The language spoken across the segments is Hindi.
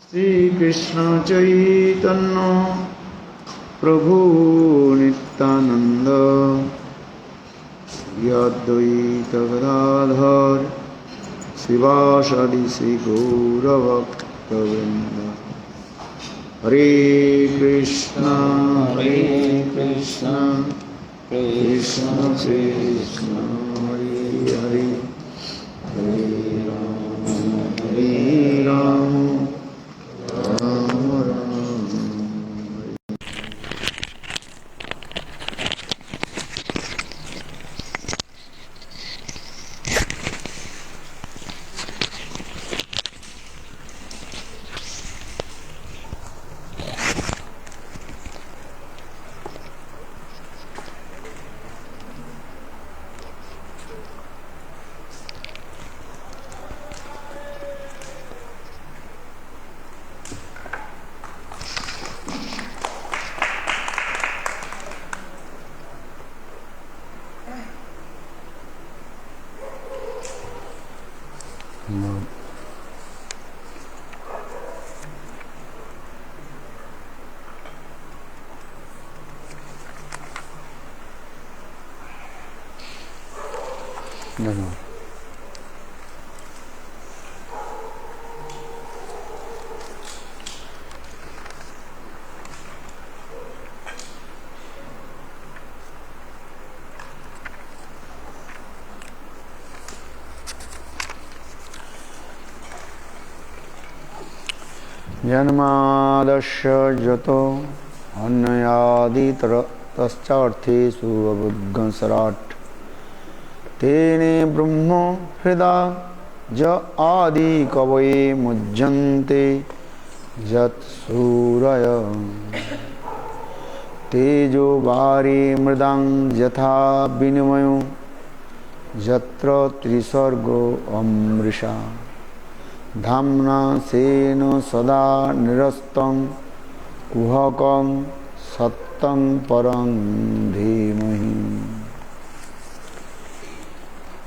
श्री कृष्ण चैतन्य प्रभु नित्यानंद श्री अद्वैत गदाधर शिवासादि श्री गौरभक्तवृंद। हरे कृष्ण कृष्ण कृष्ण हरे हरे, हरे राम राम राम। जन्मादस्य जतो अन्नयादितरतश्चार्थेषु अबुद्धंसराट् तेने ब्रह्म हृदा ज आदि कवये मुह्यन्ते यत्सूरय तेजो वारी मृदां यथा विनिमयो यत्र त्रिसर्गो अमृषा धाम्ना सेन सदा निरस्तं कुहकं सत्यं परं धीमहि।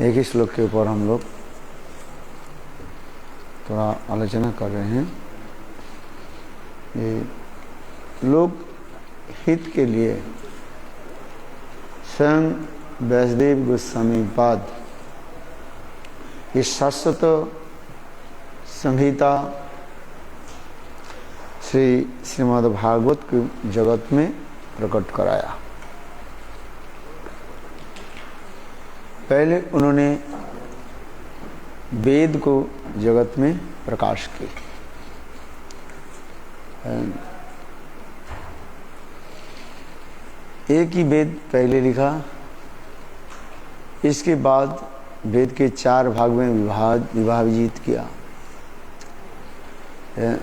एक ही श्लोक के ऊपर हम लोग थोड़ा आलोचना कर रहे हैं। ये लोक हित के लिए स्वयं व्यासदेव गोस्वामी पाद इस शाश्वत संहिता श्रीमद् भागवत के जगत में प्रकट कराया। पहले उन्होंने वेद को जगत में प्रकाश की। एक ही वेद पहले लिखा, इसके बाद वेद के 4 भाग में विभाजित किया,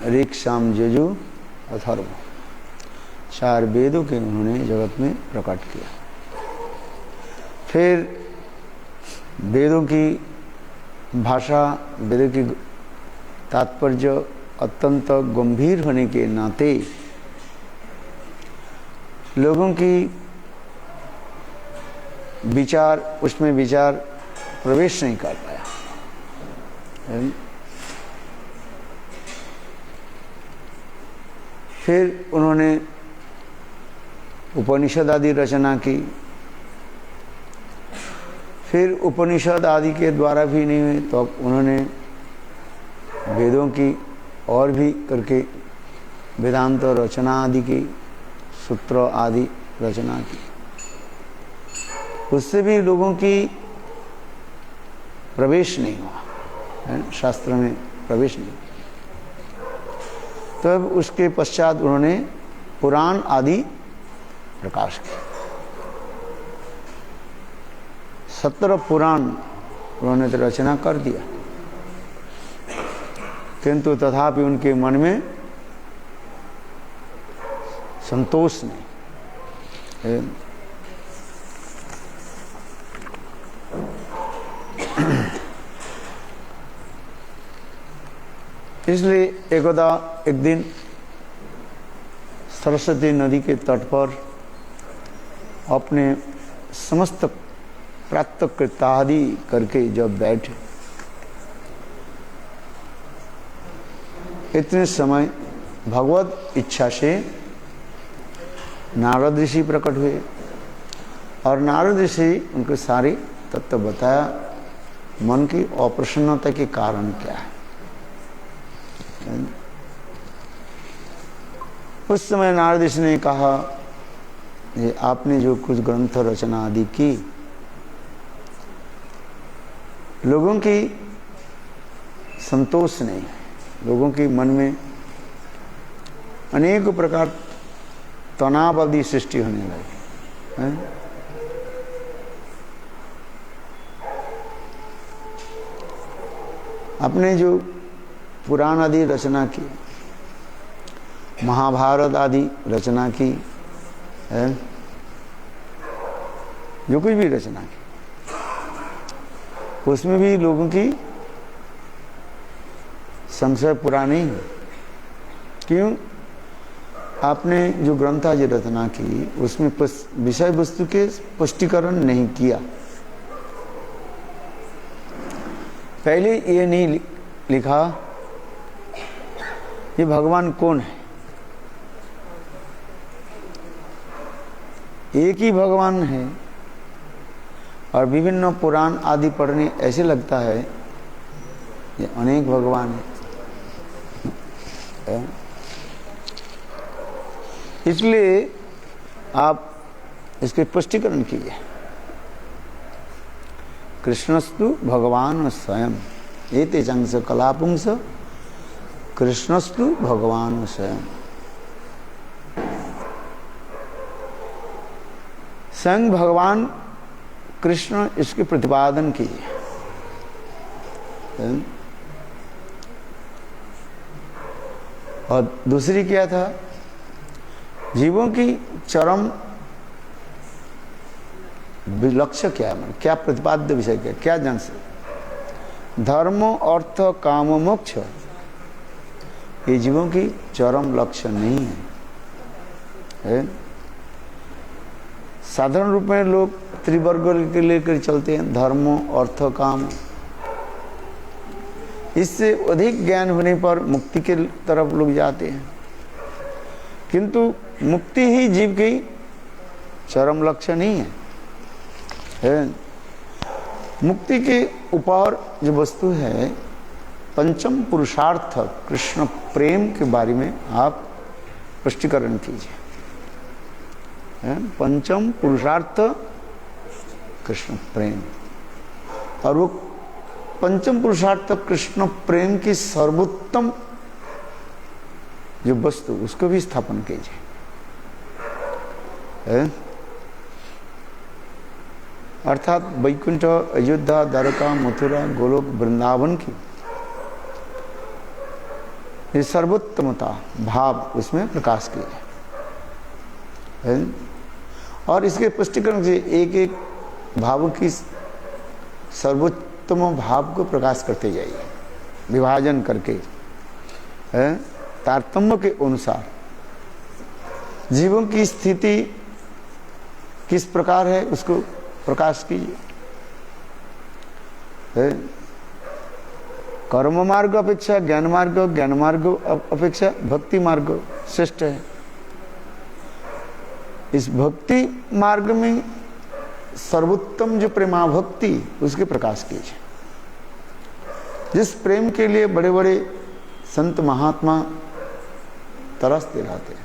ऋक् साम यजु अथर्व। 4 वेदों के उन्होंने जगत में प्रकट किया। फिर वेदों की भाषा, वेदों की तात्पर्य अत्यंत गंभीर होने के नाते लोगों की उसमें विचार प्रवेश नहीं कर पाया। फिर उन्होंने उपनिषद आदि रचना की। फिर उपनिषद आदि के द्वारा भी नहीं हुए तो अब उन्होंने वेदों की और भी करके वेदांत रचना आदि की, सूत्र आदि रचना की। उससे भी लोगों की प्रवेश नहीं हुआ, शास्त्र में प्रवेश नहीं हुआ। तब उसके पश्चात उन्होंने पुराण आदि प्रकाश किए। 17 पुराण उन्होंने तो रचना कर दिया, किंतु तथापि उनके मन में संतोष नहीं। इसलिए एक दिन सरस्वती नदी के तट पर अपने समस्त प्रातःकृत्यादि करके जब बैठे इतने समय भगवत इच्छा से नारद ऋषि प्रकट हुए और नारद ऋषि उनको सारी तत्व बताया, मन की अप्रसन्नता के कारण क्या है। उस समय नारद ऋषि ने कहा, ये आपने जो कुछ ग्रंथ रचना आदि की, लोगों की संतोष नहीं, लोगों के मन में अनेक प्रकार तनाव आदि सृष्टि होने लगी है। आपने जो पुराण आदि रचना की, महाभारत आदि रचना की है, जो कुछ भी रचना की, उसमें भी लोगों की संशय पूरा नहीं है। क्यों? आपने जो ग्रंथ आज रचना की उसमें विषय वस्तु के स्पष्टीकरण नहीं किया। पहले ये नहीं लिखा ये भगवान कौन है। एक ही भगवान है और विभिन्न पुराण आदि पढ़ने ऐसे लगता है ये अनेक भगवान है। इसलिए आप इसके स्पष्टीकरण कीजिए। कृष्णस्तु भगवान स्वयं एते चंस कलापुंस कृष्णस्तु भगवान स्वयं। स्वयं भगवान कृष्ण इसके प्रतिपादन कीजिए। और दूसरी क्या था, जीवों की चरम लक्ष्य क्या है, क्या प्रतिपाद्य विषय क्या जान से धर्म अर्थ काम मोक्ष, ये जीवों की चरम लक्ष्य नहीं है। साधारण रूप में लोग त्रिवर्ग के लेकर चलते हैं, धर्म अर्थ काम। इससे अधिक ज्ञान होने पर मुक्ति के तरफ लोग जाते हैं, किंतु मुक्ति ही जीव की चरम लक्ष्य नहीं है। मुक्ति के ऊपर जो वस्तु है, पंचम पुरुषार्थ कृष्ण प्रेम के बारे में आप स्पष्टीकरण कीजिए। पंचम पुरुषार्थ कृष्ण प्रेम, और वो पंचम पुरुषार्थ कृष्ण प्रेम की सर्वोत्तम जो वस्तु उसको भी स्थापन कीजिए। अर्थात वैकुंठ, अयोध्या, द्वारका, मथुरा, गोलोक, वृंदावन की ये सर्वोत्तमता भाव उसमें प्रकाश कीजिए। और इसके पुष्टिकरण से एक एक भाव की सर्वोत्तम भाव को प्रकाश करते जाइए, विभाजन करके तारतम्य के अनुसार जीवों की स्थिति किस प्रकार है उसको प्रकाश कीजिए। कर्म मार्ग अपेक्षा ज्ञान मार्ग, ज्ञान मार्ग अपेक्षा भक्ति मार्ग श्रेष्ठ है। इस भक्ति मार्ग में सर्वोत्तम जो प्रेमा भक्ति उसके प्रकाश कीजिए। जिस प्रेम के लिए बड़े बड़े संत महात्मा तरसते रहते हैं,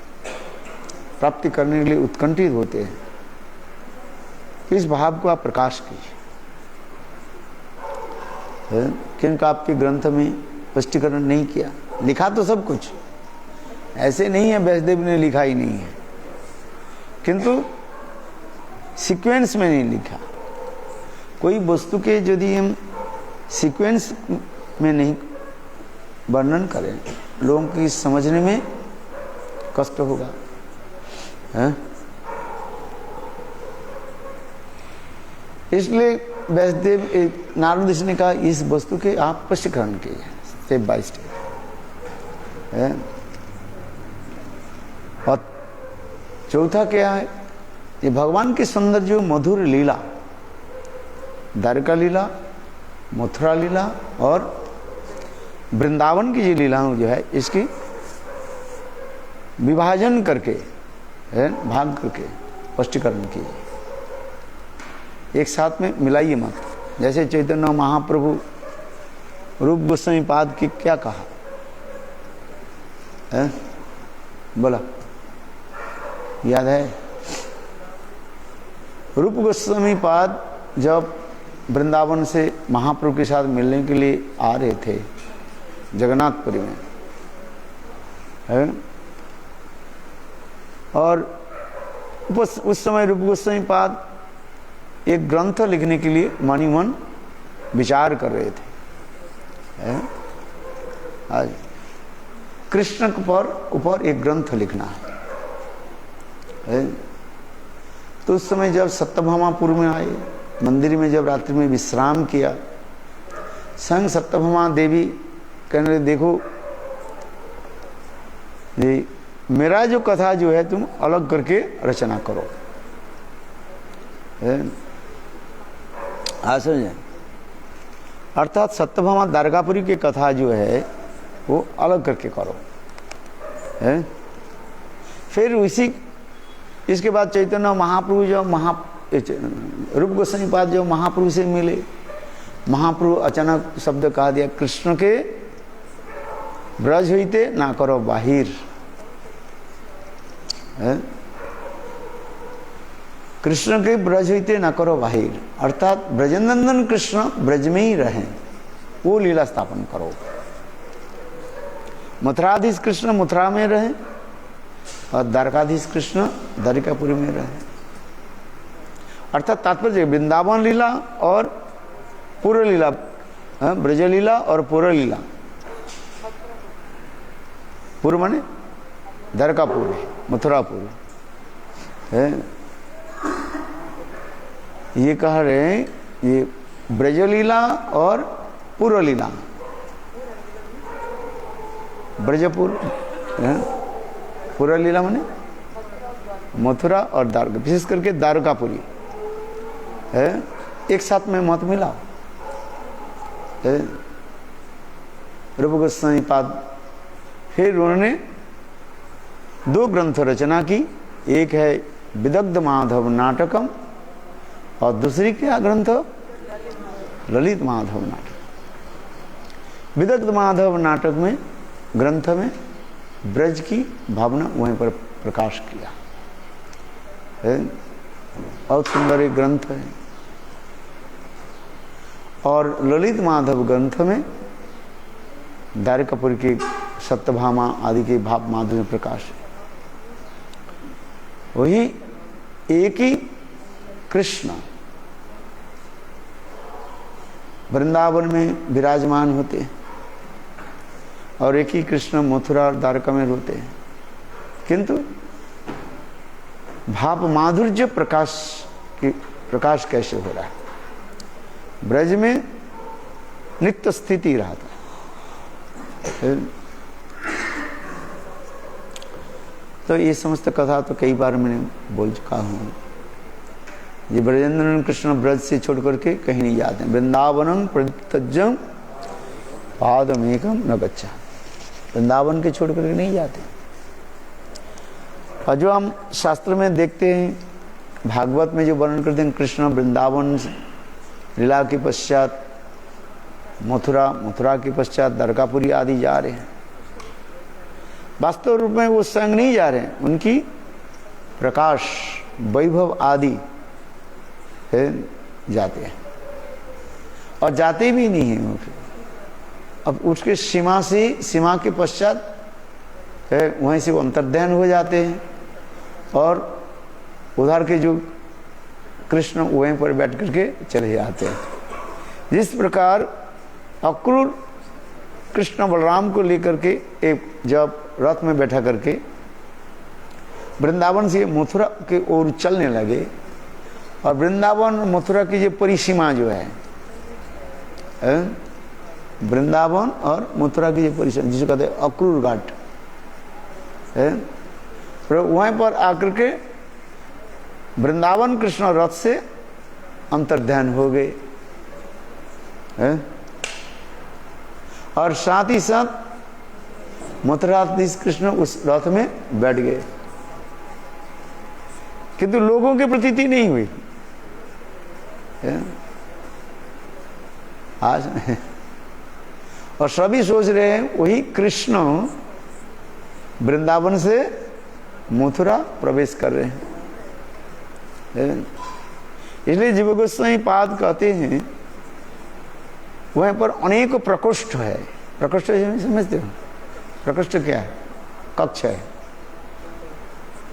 प्राप्ति करने के लिए उत्कंठित होते हैं, इस भाव को आप प्रकाश कीजिए। क्योंकि आपके ग्रंथ में स्पष्टीकरण नहीं किया, लिखा तो सब कुछ, ऐसे नहीं है व्यासदेव ने लिखा ही नहीं है, किंतु सीक्वेंस में नहीं लिखा। कोई वस्तु के यदि हम सीक्वेंस में नहीं वर्णन करें, लोगों की समझने में कष्ट होगा। इसलिए व्यासदेव नारद ऋषि ने कहा इस वस्तु के आप स्पष्टीकरण कीजिए स्टेप बाय स्टेप। और चौथा क्या है, ये भगवान की सुंदर जो मधुर लीला, द्वारका लीला, मथुरा लीला और वृंदावन की जो लीलाओं जो है इसकी विभाजन करके है, भाग करके स्पष्टीकरण कीजिए, एक साथ में मिलाइए मत। जैसे चैतन्य महाप्रभु रूप गोस्वामी पाद की क्या कहा है, बोला याद है? रूप गोस्वामी पाद जब वृंदावन से महाप्रभु के साथ मिलने के लिए आ रहे थे जगन्नाथपुरी में है, और उस समय रूप गोस्वामी पाद एक ग्रंथ लिखने के लिए मनी मन विचार कर रहे थे है? आज कृष्ण पर ऊपर एक ग्रंथ लिखना है। तो उस समय जब सत्यभामापुर में आए, मंदिर में जब रात्रि में विश्राम किया, संग सत्यभामा देवी कहने लगे देखो ये मेरा जो कथा जो है तुम अलग करके रचना करो। समझे? अर्थात सत्यभामा द्वारकापुरी की कथा जो है वो अलग करके करो है। फिर इसके बाद चैतन्य महाप्रभु जब रूप गोस्वामी पाद जब महाप्रभु से मिले, महाप्रभु अचानक शब्द कहा दिया, कृष्ण के ब्रज होते ना करो बाहिर है? कृष्ण के ब्रज होते ना करो बाहिर, अर्थात ब्रजनंदन कृष्ण ब्रज में ही रहें, वो लीला स्थापन करो। मथुराधीश कृष्ण मथुरा में रहे और द्वारकाधीश कृष्ण द्वारिकापुरी में रहे। अर्थात तात्पर्य वृंदावन लीला और पूर्व लीला, ब्रज लीला और पूर्व लीला। पूर्व माने द्वारकापुरी, मथुरापुरी है। ये कह रहे हैं ये ब्रज लीला और पूर्व लीला, ब्रजपुर पूर्व लीला माने मथुरा और द्वारका, विशेष करके द्वारकापुरी है, एक साथ में मत मिलाओ। रूप गोस्वामी पाद फिर उन्होंने दो ग्रंथ रचना की, एक है विदग्ध माधव नाटकम और दूसरी क्या ग्रंथ, ललित माधव नाटक। विदग्ध माधव नाटक में ग्रंथ में ब्रज की भावना वहीं पर प्रकाश किया है, बहुत सुंदर एक ग्रंथ है। और ललित माधव ग्रंथ में द्वारकापुरी के सत्यभामा आदि के भाव माधुर्य प्रकाश है। वही एक ही कृष्ण वृंदावन में विराजमान होते हैं और एक ही कृष्ण मथुरा और द्वारका में होते हैं, किंतु भाव माधुर्य प्रकाश कैसे हो रहा है? ब्रज में नित्य स्थिति रहता है। तो ये समस्त कथा तो कई बार मैंने बोल चुका हूँ। ये ब्रजेंद्र कृष्ण ब्रज से छोड़ करके कहीं नहीं जाते। वृंदावनम परित्यज्यम पादमेकम न गच्छा, वृंदावन के छोड़ करके नहीं जाते। और जो हम शास्त्र में देखते हैं, भागवत में जो वर्णन करते हैं, कृष्ण वृंदावन लीला के पश्चात मथुरा के पश्चात द्वारकापुरी आदि जा रहे हैं। वास्तव रूप में वो संग नहीं जा रहे हैं, उनकी प्रकाश वैभव आदि है जाते हैं, और जाते भी नहीं हैं वो। अब उसके सीमा के पश्चात है वहीं से वो अंतर्ध्यान हो जाते हैं, और उधर के जो कृष्ण वहीं पर बैठ करके चले जाते हैं। जिस प्रकार अक्रूर कृष्ण बलराम को लेकर के एक जब रथ में बैठा करके वृंदावन से मथुरा के ओर चलने लगे, और वृंदावन मथुरा की जो परिसीमा जो है, वृंदावन और मथुरा की जो परिसीमा जिसे कहते हैं अक्रूर घाट है, वहीं पर आकर के वृंदावन कृष्ण रथ से अंतर्ध्यान हो गए। और साथ ही साथ मथुराधीश कृष्ण उस रथ में बैठ गए, किंतु लोगों की प्रतीति नहीं हुई। आज और सभी सोच रहे हैं वही कृष्ण वृंदावन से मथुरा प्रवेश कर रहे हैं। इसलिए जीव गोस्वामी पाद कहते हैं वहां पर अनेक प्रकोष्ठ है। प्रकोष्ठ समझते हो? प्रकोष्ठ क्या है? कक्ष है।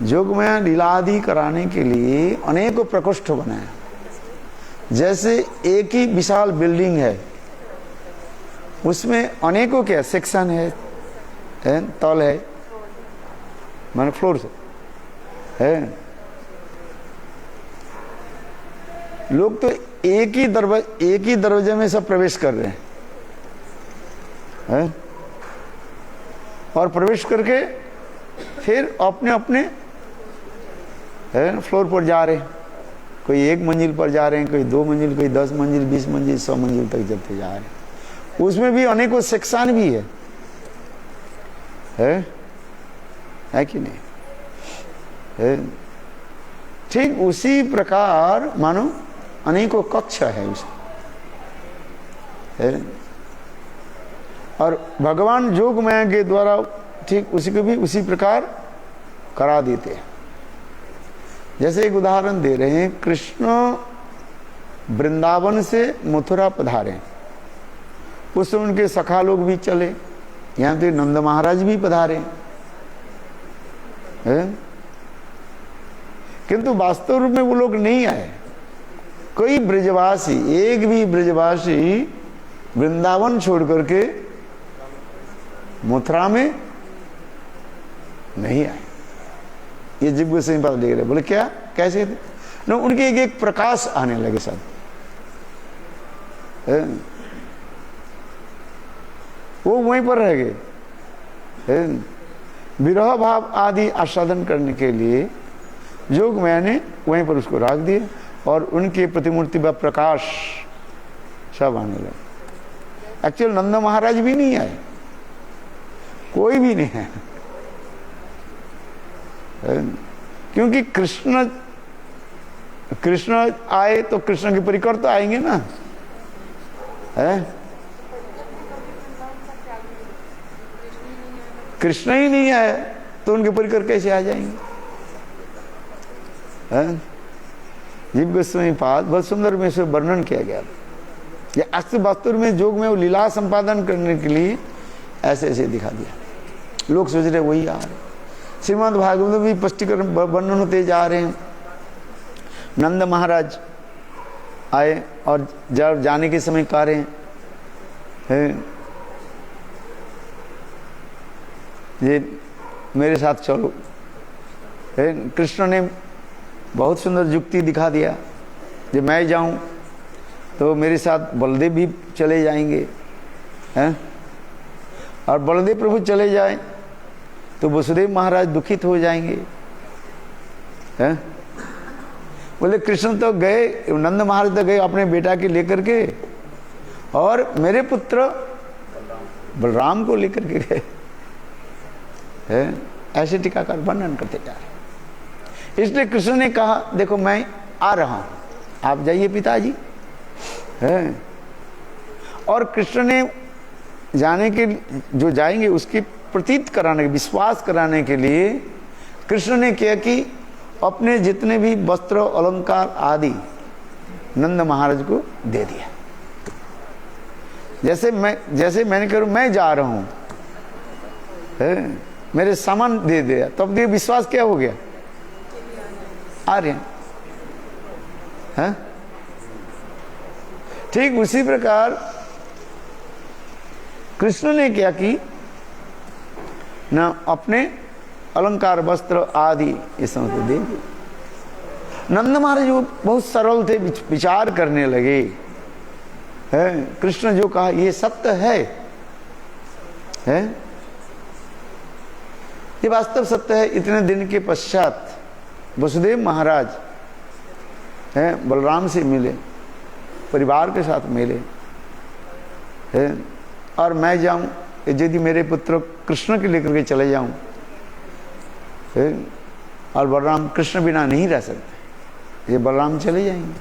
जोगमय लीलादि कराने के लिए अनेक प्रकोष्ठ बनाए। जैसे एक ही विशाल बिल्डिंग है, उसमें अनेकों क्या सेक्शन है, तल है, माने फ्लोर से है। लोग तो एक ही दरवाजे में सब प्रवेश कर रहे हैं, और प्रवेश करके फिर अपने अपने फ्लोर पर जा रहे हैं। कोई 1 मंजिल पर जा रहे हैं, कोई 2 मंजिल, कोई 10 मंजिल, 20 मंजिल, 100 मंजिल तक चलते जा रहे हैं। उसमें भी अनेकों सेक्शन भी है कि नहीं है? ठीक उसी प्रकार मानो अनेकों कक्ष है उसमें, और भगवान जोग माया के द्वारा ठीक उसी को भी उसी प्रकार करा देते हैं। जैसे एक उदाहरण दे रहे हैं, कृष्ण वृंदावन से मथुरा पधारे, उस समय उनके सखा लोग भी चले, यहाँ पे नंद महाराज भी पधारे, किंतु वास्तव रूप में वो लोग नहीं आए। कोई ब्रजवासी, एक भी ब्रजवासी वृंदावन छोड़ करके मथुरा में नहीं आए। ये जीव गोस्वामी पाद लिख रहे, बोले क्या कैसे थे? न उनके एक प्रकाश आने लगे सब, वो वहीं पर रह गए। विरह भाव आदि आस्वादन करने के लिए जोग मैंने वहीं पर उसको रख दिए, और उनके प्रतिमूर्ति व प्रकाश सब आने लगे। एक्चुअल नंद महाराज भी नहीं आए, कोई भी नहीं है, क्योंकि कृष्ण आए तो कृष्ण के परिकर तो आएंगे ना, कृष्ण ही नहीं आए तो उनके परिकर कैसे आ जाएंगे? जीव गोस्वामी पाद बहुत सुंदर में से वर्णन किया गया। ये अस्त वास्तव में जोग में वो लीला संपादन करने के लिए ऐसे ऐसे दिखा दिया। लोग सोच रहे वही आ रहे। श्रीमद् भागवत में भी स्पष्टीकरण वर्णन होते जा रहे हैं। नंद महाराज आए और जब जाने के समय कह रहे हैं ये मेरे साथ चलो। कृष्ण ने बहुत सुंदर युक्ति दिखा दिया, जब मैं जाऊं तो मेरे साथ बलदेव भी चले जाएंगे, हैं? और बलदेव प्रभु चले जाएं तो वसुदेव महाराज दुखित हो जाएंगे, हैं? बोले कृष्ण तो गए, नंद महाराज तो गए अपने बेटा के लेकर के, और मेरे पुत्र बलराम को लेकर के गए, हैं? ऐसे टीकाकार वर्णन करते जा रहे। इसलिए कृष्ण ने कहा देखो मैं आ रहा हूं, आप जाइए पिताजी, हैं? और कृष्ण ने जाने के जो जाएंगे उसकी प्रतीत कराने, विश्वास कराने के लिए कृष्ण ने किया कि अपने जितने भी वस्त्र अलंकार आदि नंद महाराज को दे दिया। जैसे मैंने कहा मैं जा रहा हूं, मेरे सामान दे दिया, तब ये विश्वास क्या हो गया? आ रहे हैं। ठीक उसी प्रकार कृष्ण ने क्या की ना, अपने अलंकार वस्त्र आदि ये समझ दे दिए। नंद महाराज वो बहुत सरल थे, विचार करने लगे, हैं? कृष्ण जो कहा ये सत्य है, हैं? ये वास्तव सत्य है। इतने दिन के पश्चात वसुदेव महाराज हैं बलराम से मिले, परिवार के साथ मिले, हैं? और मैं जाऊं, यदि मेरे पुत्र कृष्ण के लेकर के चले जाऊं, और बलराम कृष्ण बिना नहीं रह सकते, ये बलराम चले जाएंगे।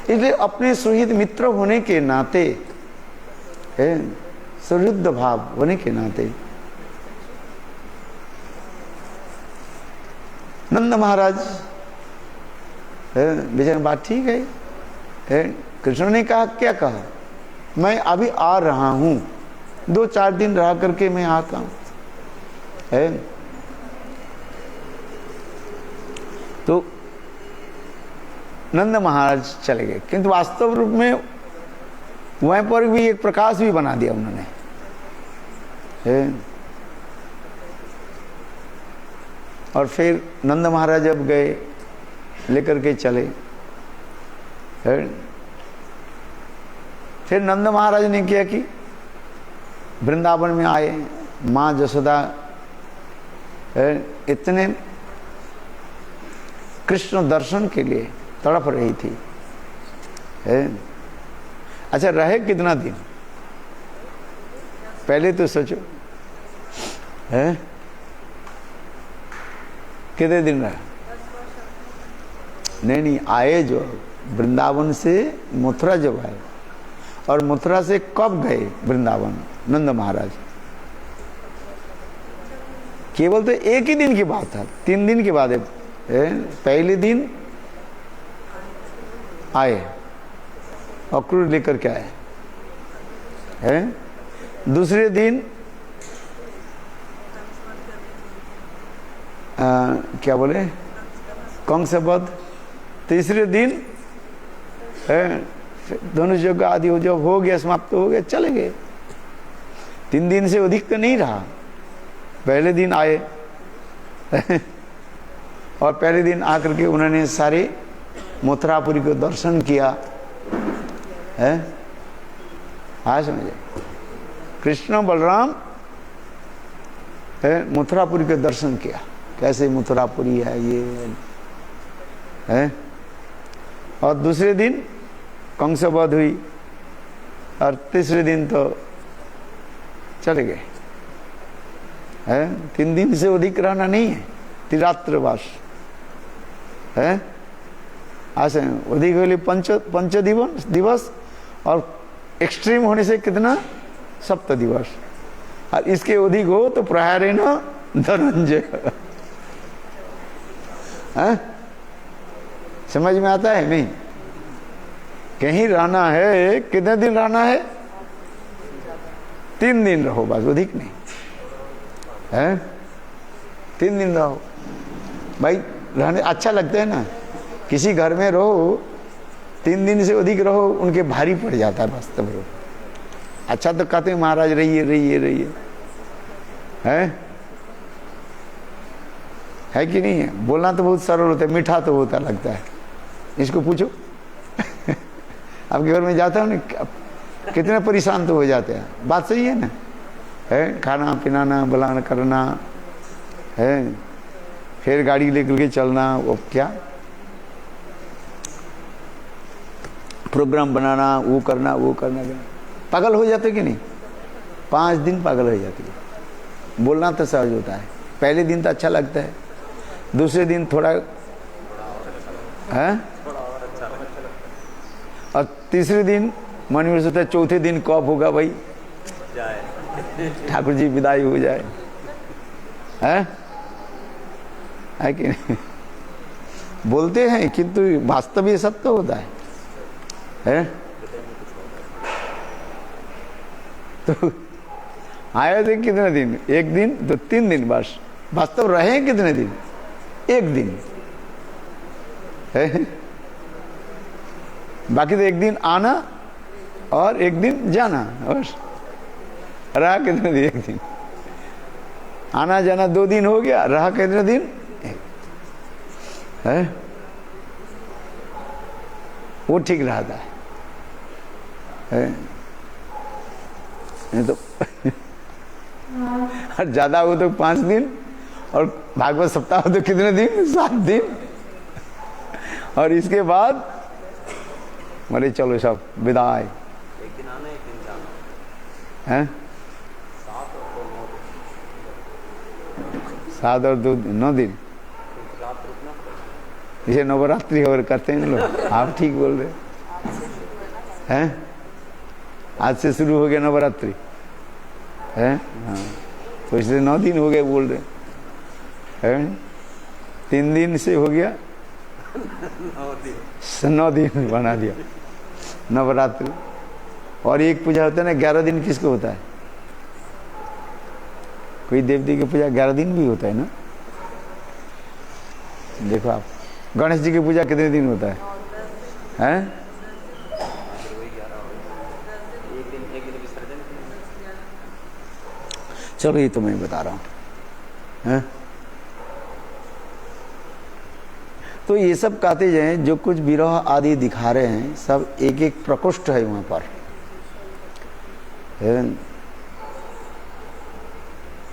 इसलिए अपने सुहृद मित्र होने के नाते, सुहृद भाव होने के नाते नंद महाराज बेचारे बात ठीक है। कृष्ण ने कहा, क्या कहा? मैं अभी आ रहा हूं, 2-4 दिन रह करके मैं आता हूं। तो नंद महाराज चले गए, किंतु वास्तव रूप में वहीं पर भी एक प्रकाश भी बना दिया उन्होंने। और फिर नंद महाराज जब गए, लेकर के चले, फिर नंद महाराज ने किया कि वृंदावन में आए, माँ जसोदा इतने कृष्ण दर्शन के लिए तड़प रही थी। अच्छा, रहे कितना दिन? पहले तो सोचो, कितने दिन रहा? नहीं, आए जो वृंदावन से मथुरा जब आए, और मथुरा से कब गए वृंदावन नंद महाराज? केवल तो एक ही दिन की बात था, 3 दिन के बाद पहले दिन आए, अक्रूर लेकर के आए हैं। दूसरे दिन क्या बोले, कंसवध। तीसरे दिन दोनों जगह आदि हो, जब हो गया, समाप्त हो गया, चले गए। 3 दिन से अधिक तो नहीं रहा। पहले दिन आए और पहले दिन आकर के उन्होंने सारे मथुरापुरी को दर्शन किया है। हाँ, समझे? कृष्ण बलराम मथुरापुरी के दर्शन किया, कैसे मथुरापुरी है ये है। और दूसरे दिन कंसवध हुई, और तीसरे दिन तो चले गए। 3 दिन से अधिक रहना नहीं है, त्रिरात्रवास है। ऐसे अधिक होली पंच दिवस, और एक्सट्रीम होने से कितना, 7 दिवस। और इसके अधिक हो तो प्रहारे न धनंजय। समझ में आता है नहीं? कहीं रहना है, कितने दिन रहना है? 3 दिन रहो बस, अधिक नहीं है। 3 दिन रहो भाई, रहने अच्छा लगता है ना। किसी घर में रहो, 3 दिन से अधिक रहो, उनके भारी पड़ जाता है वास्तव में। अच्छा तो कहते हैं महाराज रहिए रहिए रहिए, है कि नहीं है? बोलना तो बहुत सरल होता है, मीठा तो होता लगता है। इसको पूछो आपके घर में जाता हूँ ना, कितने परेशान तो हो जाते हैं। बात सही है ना? है खाना पिनाना, बुलाना करना है, फिर गाड़ी लेकर के चलना, वो क्या प्रोग्राम बनाना, वो करना वो करना, पागल हो जाते कि नहीं? 5 दिन पागल हो जाती है। बोलना तो सहज होता है, पहले दिन तो अच्छा लगता है, दूसरे दिन थोड़ा है, और तीसरे दिन मन में सोचता है चौथे दिन कब होगा भाई, ठाकुर जी विदाई हो जाए। है कि नहीं? बोलते हैं किंतु वास्तव ये सत्य होता है? तो आए थे कितने दिन? 1 दिन तो 3 दिन बस। वास्तव रहे कितने दिन? 1 दिन है। बाकी तो 1 दिन आना और 1 दिन जाना, बस। रहा कितने दिन? 1 दिन आना जाना, 2 दिन हो गया। रहा कितने दिन? है वो ठीक रहता है। नहीं तो और ज्यादा हो तो 5 दिन, और भागवत सप्ताह हो तो कितने दिन? 7 दिन। और इसके बाद बोले चलो सब विदाई। 1 दिन आना 1 दिन जाना। हैं? 7 और 2 दिन 9 दिन ये नवरात्रि और करते हैं लोग। आप ठीक बोल रहे हैं। आज से शुरू हो गया नवरात्रि है। हाँ, तो इसलिए 9 दिन हो गए बोल रहे हैं। 3 दिन से हो गया 9 दिन बना दिया नवरात्रि। और एक पूजा होता है ना 11 दिन, किसको होता है? कोई देवती की पूजा 11 दिन भी होता है ना। देखो आप, गणेश जी की पूजा कितने दिन होता है? हैं? चलो ये तो मैं बता रहा हूं। तो ये सब कहते जाए, जो कुछ विरह आदि दिखा रहे हैं सब एक एक प्रकोष्ठ है वहां पर।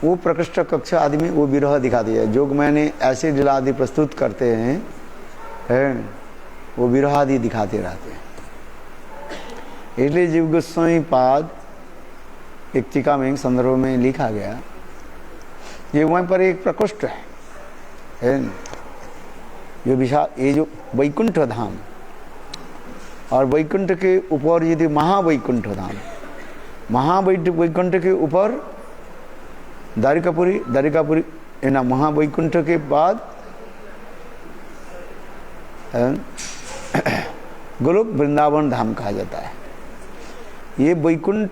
वो प्रकोष्ठ कक्ष आदि में वो विरह दिखा दिया। जो मैंने ऐसे लीला आदि प्रस्तुत करते हैं वो विरह आदि दिखाते रहते हैं। इसलिए जीव गोस्वामी पाद एक टीका में संदर्भ में लिखा गया, ये वहीं पर एक प्रकोष्ठ है जो विशाल, ये जो वैकुंठ धाम, और वैकुंठ के ऊपर यदि महावैकुंठ धाम, महावैकुंठ के ऊपर द्वारिकापुरी है ना। महावैकुंठ के बाद गोलोक वृंदावन धाम कहा जाता है। ये वैकुंठ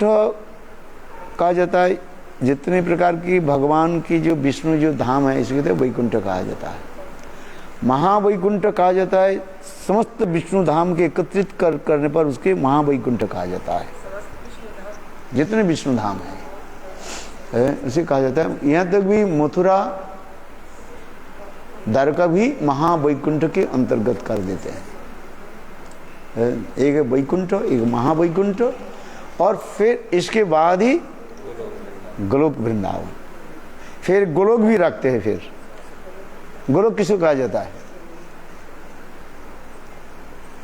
कहा जाता है, जितने प्रकार की भगवान की जो विष्णु जो धाम है इसको वैकुंठ कहा जाता है। महावैकुंठ कहा जाता है, समस्त विष्णु धाम के एकत्रित करने पर उसके महावैकुंठ कहा जाता है। जितने विष्णु धाम है उसे कहा जाता है। यहाँ तक भी मथुरा द्वारका भी महावैकुंठ के अंतर्गत कर देते हैं। एक है वैकुंठ, एक महावैकुंठ, और फिर इसके बाद ही गोलोक वृंदावन, फिर गोलोक भी रखते हैं। फिर गोलोक किसको कहा जाता है?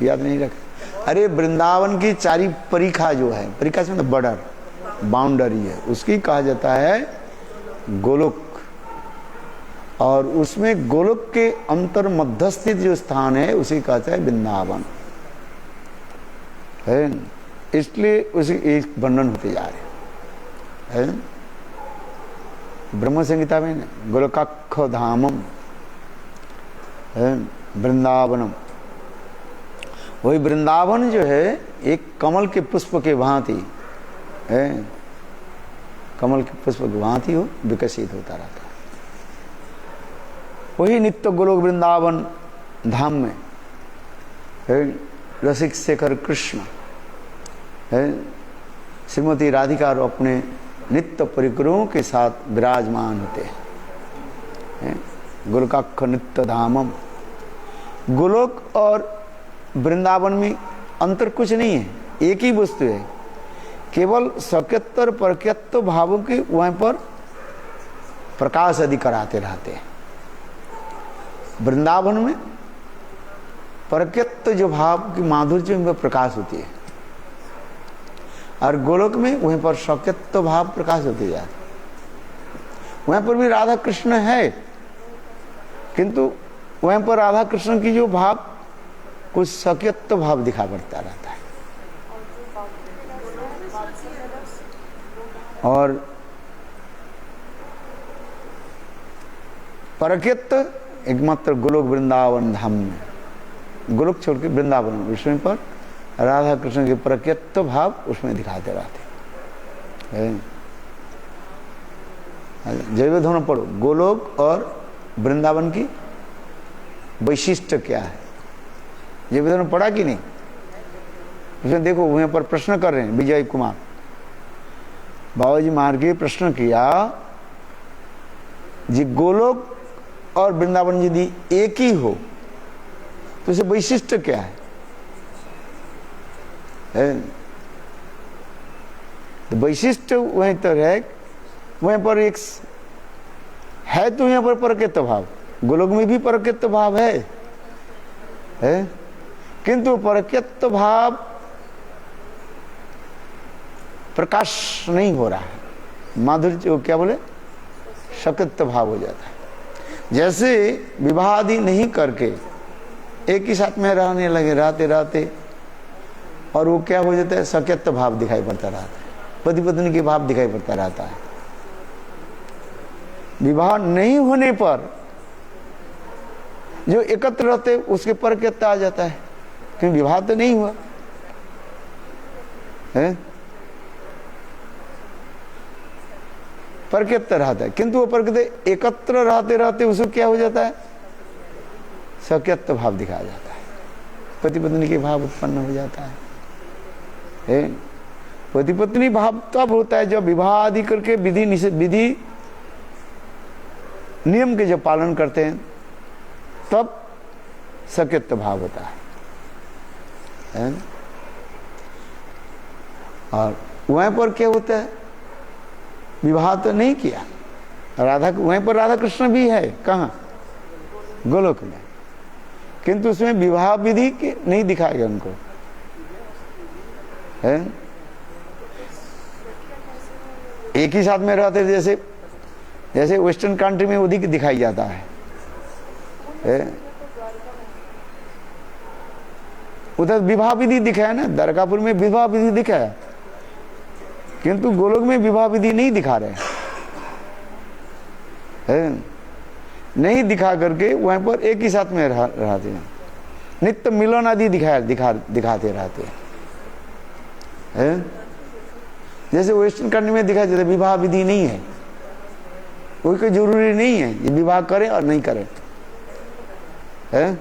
याद नहीं रखा? अरे वृंदावन की चारी परिखा जो है, परिखा से मतलब बॉर्डर, बाउंड्री है, उसकी कहा जाता है गोलोक। और उसमें गोलोक के अंतर मध्यस्थित जो स्थान है उसे कहता है वृंदावन है। इसलिए उसी एक वर्णन होते जा रहे हैं। ब्रह्म संहिता में गोलोकाक्ष धामम वृंदावनम, वही वृंदावन जो है एक कमल के पुष्प के भांति है, कमल के पुष्प के भांति हो विकसित होता रहता है। वही नित्य गोलोक वृंदावन धाम में है रसिक शेखर कृष्ण है, श्रीमती राधिका और अपने नित्य परिकरों के साथ विराजमान होते हैं। गोलोकाक्ष नित्य धामम, गोलोक और वृंदावन में अंतर कुछ नहीं है, एक ही वस्तु है। केवल सक्यत्तर परक्यत्व भावों के वहां पर प्रकाश आदि कराते रहते हैं। वृंदावन में परक्यत्व जो भाव की माधुर्य में प्रकाश होती है, और गोलोक में वहीं पर सक्यत्व भाव प्रकाश होते जाते। वहां पर भी राधा कृष्ण है, किंतु वहां पर राधा कृष्ण की जो भाव कुछ सक्यत्व भाव दिखा पड़ता रहता है। और परक्यत्व एकमात्र गोलोक वृंदावन धाम में, गोलोक छोड़ के वृंदावन उसमें पर राधा कृष्ण के परक्यत्व भाव उसमें दिखाते रहते हैं। जैव दोनों पढ़ो, गोलोक और वृंदावन की वैशिष्ट क्या है, ये दोनों पढ़ा कि नहीं? उसमें देखो वहां पर प्रश्न कर रहे हैं विजय कुमार बाबा जी महाराज के प्रश्न किया जी, गोलोक और वृंदावन यदि एक ही हो तो इसे वैशिष्ट क्या है? तो वैशिष्ट वहीं तो है, वहीं पर एक है, तो यहाँ पर परक्यत्व भाव, गोलोक में भी परक्यत्व भाव है, किंतु परक्यत्व भाव प्रकाश नहीं हो रहा है, माधुर्य क्या बोले, सकृत्य भाव हो जाता है। जैसे विवाह आदि नहीं करके एक ही साथ में रहने लगे रहते रहते, और वो क्या हो जाता है, सकृत्य भाव दिखाई पड़ता रहता है, पति पत्नी के भाव दिखाई पड़ता रहता है। विवाह नहीं होने पर जो एकत्र रहते उसके परकृत्य आ जाता है, क्योंकि विवाह तो नहीं हुआ है, परकृत्य रहता है, किंतु वो परकृत्य एकत्र रहते रहते उसको क्या हो जाता है, सकृत्य भाव दिखाया जाता है, पति पत्नी के भाव उत्पन्न हो जाता है। पति पत्नी भाव तब होता है जब विवाह आदि करके विधि नियम के जब पालन करते हैं तब सकृत्य भाव होता है। और वहीं पर क्या होता है, विवाह तो नहीं किया, राधा वहीं पर राधा कृष्ण भी है, कहाँ, गोलोक में, किंतु उसमें विवाह विधि नहीं दिखाया गया उनको है। एक ही साथ में रहते, जैसे जैसे वेस्टर्न कंट्री में अधिक दिखाई जाता है, उधर विवाह विधि दिखाया ना, द्वारकापुर में विवाह विधि दिखाया, किंतु गोलोक में विवाह विधि नहीं दिखा रहे हैं, नहीं दिखा करके वहां पर एक ही साथ में रहते हैं, नित्य मिलन आदि दिखाते रहते हैं। जैसे वेस्टर्न कंट्री में दिखाया जाता है विवाह विधि नहीं है, कोई जरूरी नहीं है ये विवाह करें और नहीं करें है।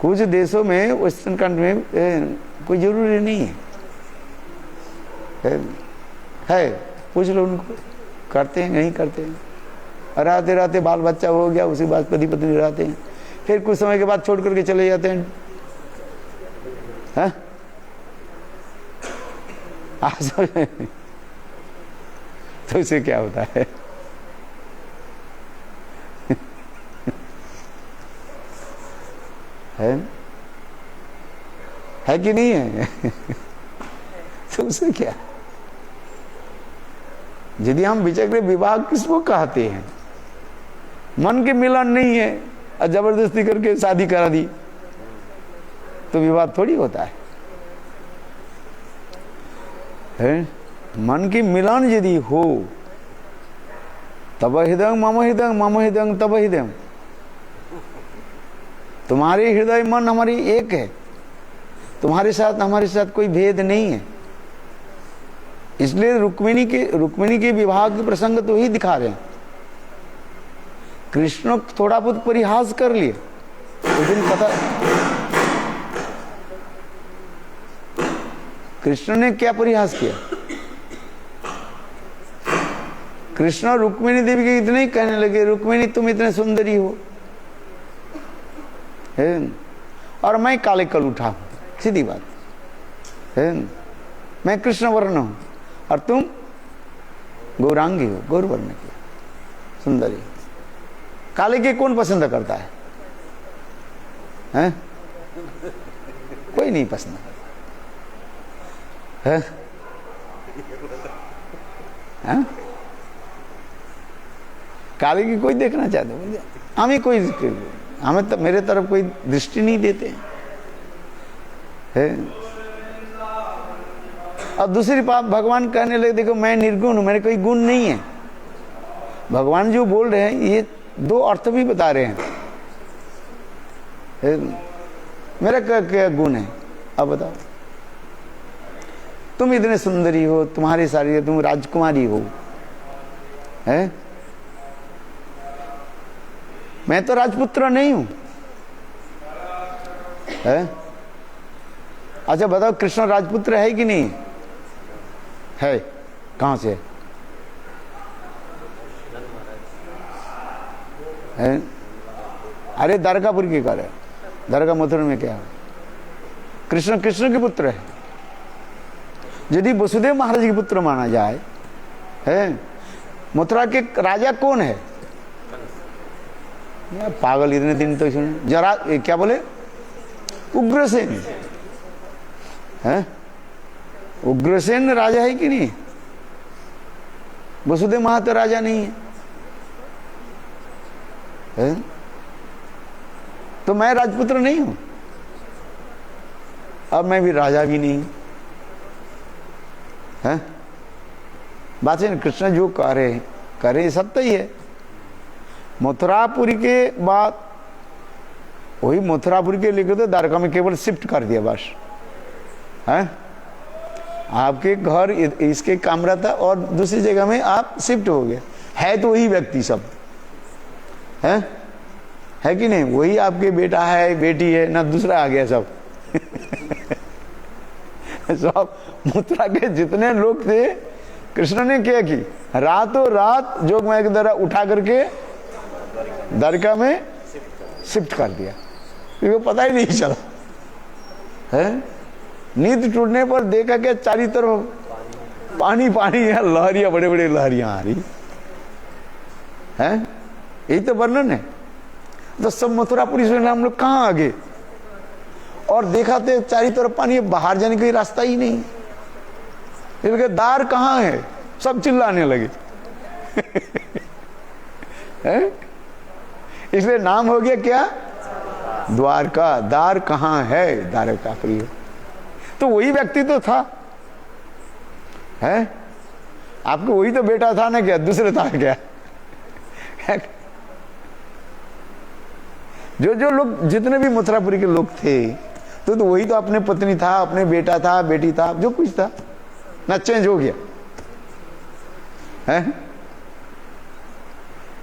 कुछ देशों में वेस्टर्न कंट्री में कोई जरूरी नहीं है, पूछ लो उनको, करते हैं नहीं करते हैं, और रहते रहते बाल बच्चा हो गया, उसके बाद पति पत्नी रहते हैं, फिर कुछ समय के बाद छोड़ करके चले जाते हैं। तो इससे क्या होता है है कि नहीं है? तो उससे क्या, यदि हम विचक्र विवाह किसको कहते हैं, मन के मिलन नहीं है और जबरदस्ती करके शादी करा दी तो विवाह थोड़ी होता है। मन की मिलन यदि हो तब हृदय मम हृदय मम हृदय तब हृदय, तुम्हारे हृदय मन हमारी एक है, तुम्हारे साथ हमारे साथ कोई भेद नहीं है। इसलिए रुक्मिणी के विवाह के प्रसंग तो ही दिखा रहे हैं। कृष्ण थोड़ा बहुत परिहास कर लिए उस दिन, पता कृष्ण ने क्या परिहास किया, कृष्ण रुक्मिणी देवी के इतने ही कहने लगे, रुक्मिणी तुम इतने सुंदरी हो है, और मैं काले कल उठा हूं, सीधी बात है, मैं कृष्ण वर्ण हूं और तुम गौरांगी हो, गौर वर्ण की सुंदरी। काले के कौन पसंद करता है, हैं? कोई नहीं पसंद है, हैं? काले की कोई देखना चाहते, हमें तो मेरे तरफ कोई दृष्टि नहीं देते हैं। और दूसरी बात भगवान कहने लगे, देखो मैं निर्गुण हूं, मेरे कोई गुण नहीं है। भगवान जो बोल रहे हैं ये दो अर्थ भी बता रहे हैं, मेरा क्या गुण है, अब बताओ। तुम इतने सुंदरी हो, तुम्हारी सारी, तुम राजकुमारी हो, है? मैं तो राजपुत्र नहीं हूं, है? अच्छा बताओ, कृष्ण राजपुत्र है कि नहीं है? कहां से है? अरे द्वारकापुर की कर है, द्वारका मथुरा में क्या है? कृष्ण के पुत्र है। यदि वसुदेव महाराज के पुत्र माना जाए, है, मथुरा के राजा कौन है? पागल, इतने दिन तो सुने, जरा क्या बोले, उग्रसेन है, उग्रसेन राजा है कि नहीं? वसुदेव महातो राजा नहीं है? तो मैं राजपुत्र नहीं हूं, अब मैं भी राजा भी नहीं है। बात है, कृष्ण जो करे सत्य ही है। मथुरापुरी के बाद वही मथुरापुरी के लेकर तो द्वारका में केवल शिफ्ट कर दिया बस है। आपके घर इसके कमरा था और दूसरी जगह में आप शिफ्ट हो गए, है तो वही व्यक्ति सब है कि नहीं? वही आपके बेटा है, बेटी है ना, दूसरा आ गया सब सब मथुरा के जितने लोग थे कृष्ण ने क्या की, रातों रात जोग माया के द्वारा उठा करके द्वारका में शिफ्ट कर दिया, क्योंकि पता ही नहीं चला है। नींद टूटने पर देखा कि चारों तरफ पानी पानी है, लहरियां, बड़े बड़े लहरियां आ रही है। यही तो वर्णन है। तो सब मथुरापुरी से हम लोग कहाँ आ गए, और देखा तो चारों तरफ पानी, बाहर जाने का रास्ता ही नहीं, इनके द्वार कहाँ है, सब चिल्लाने लगे इसलिए नाम हो गया क्या? द्वारका। द्वार कहाँ है? द्वारका प्रिय। तो वही व्यक्ति तो था है, आपको वही तो बेटा था ना, क्या दूसरे था क्या? जो लोग जितने भी मथुरापुरी के लोग थे तो वही तो अपने पत्नी था, अपने बेटा था, बेटी था, जो कुछ था ना, चेंज हो गया है।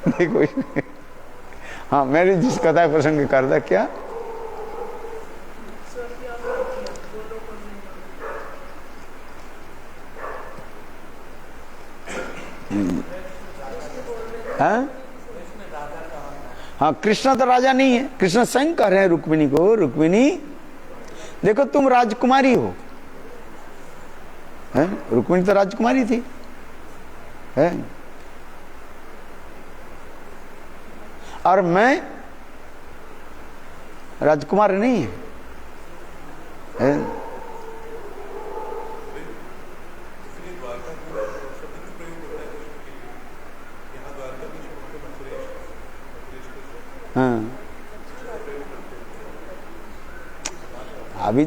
देखो हाँ, मैंने जिस कथा प्रसंग कर था क्या, हाँ, कृष्ण तो राजा नहीं है। कृष्ण स्वयं कह रहे हैं रुक्मिणी को, रुक्मिणी देखो तुम राजकुमारी हो, है? रुक्मिणी तो राजकुमारी थी है, और मैं राजकुमार नहीं है। हाँ, अभी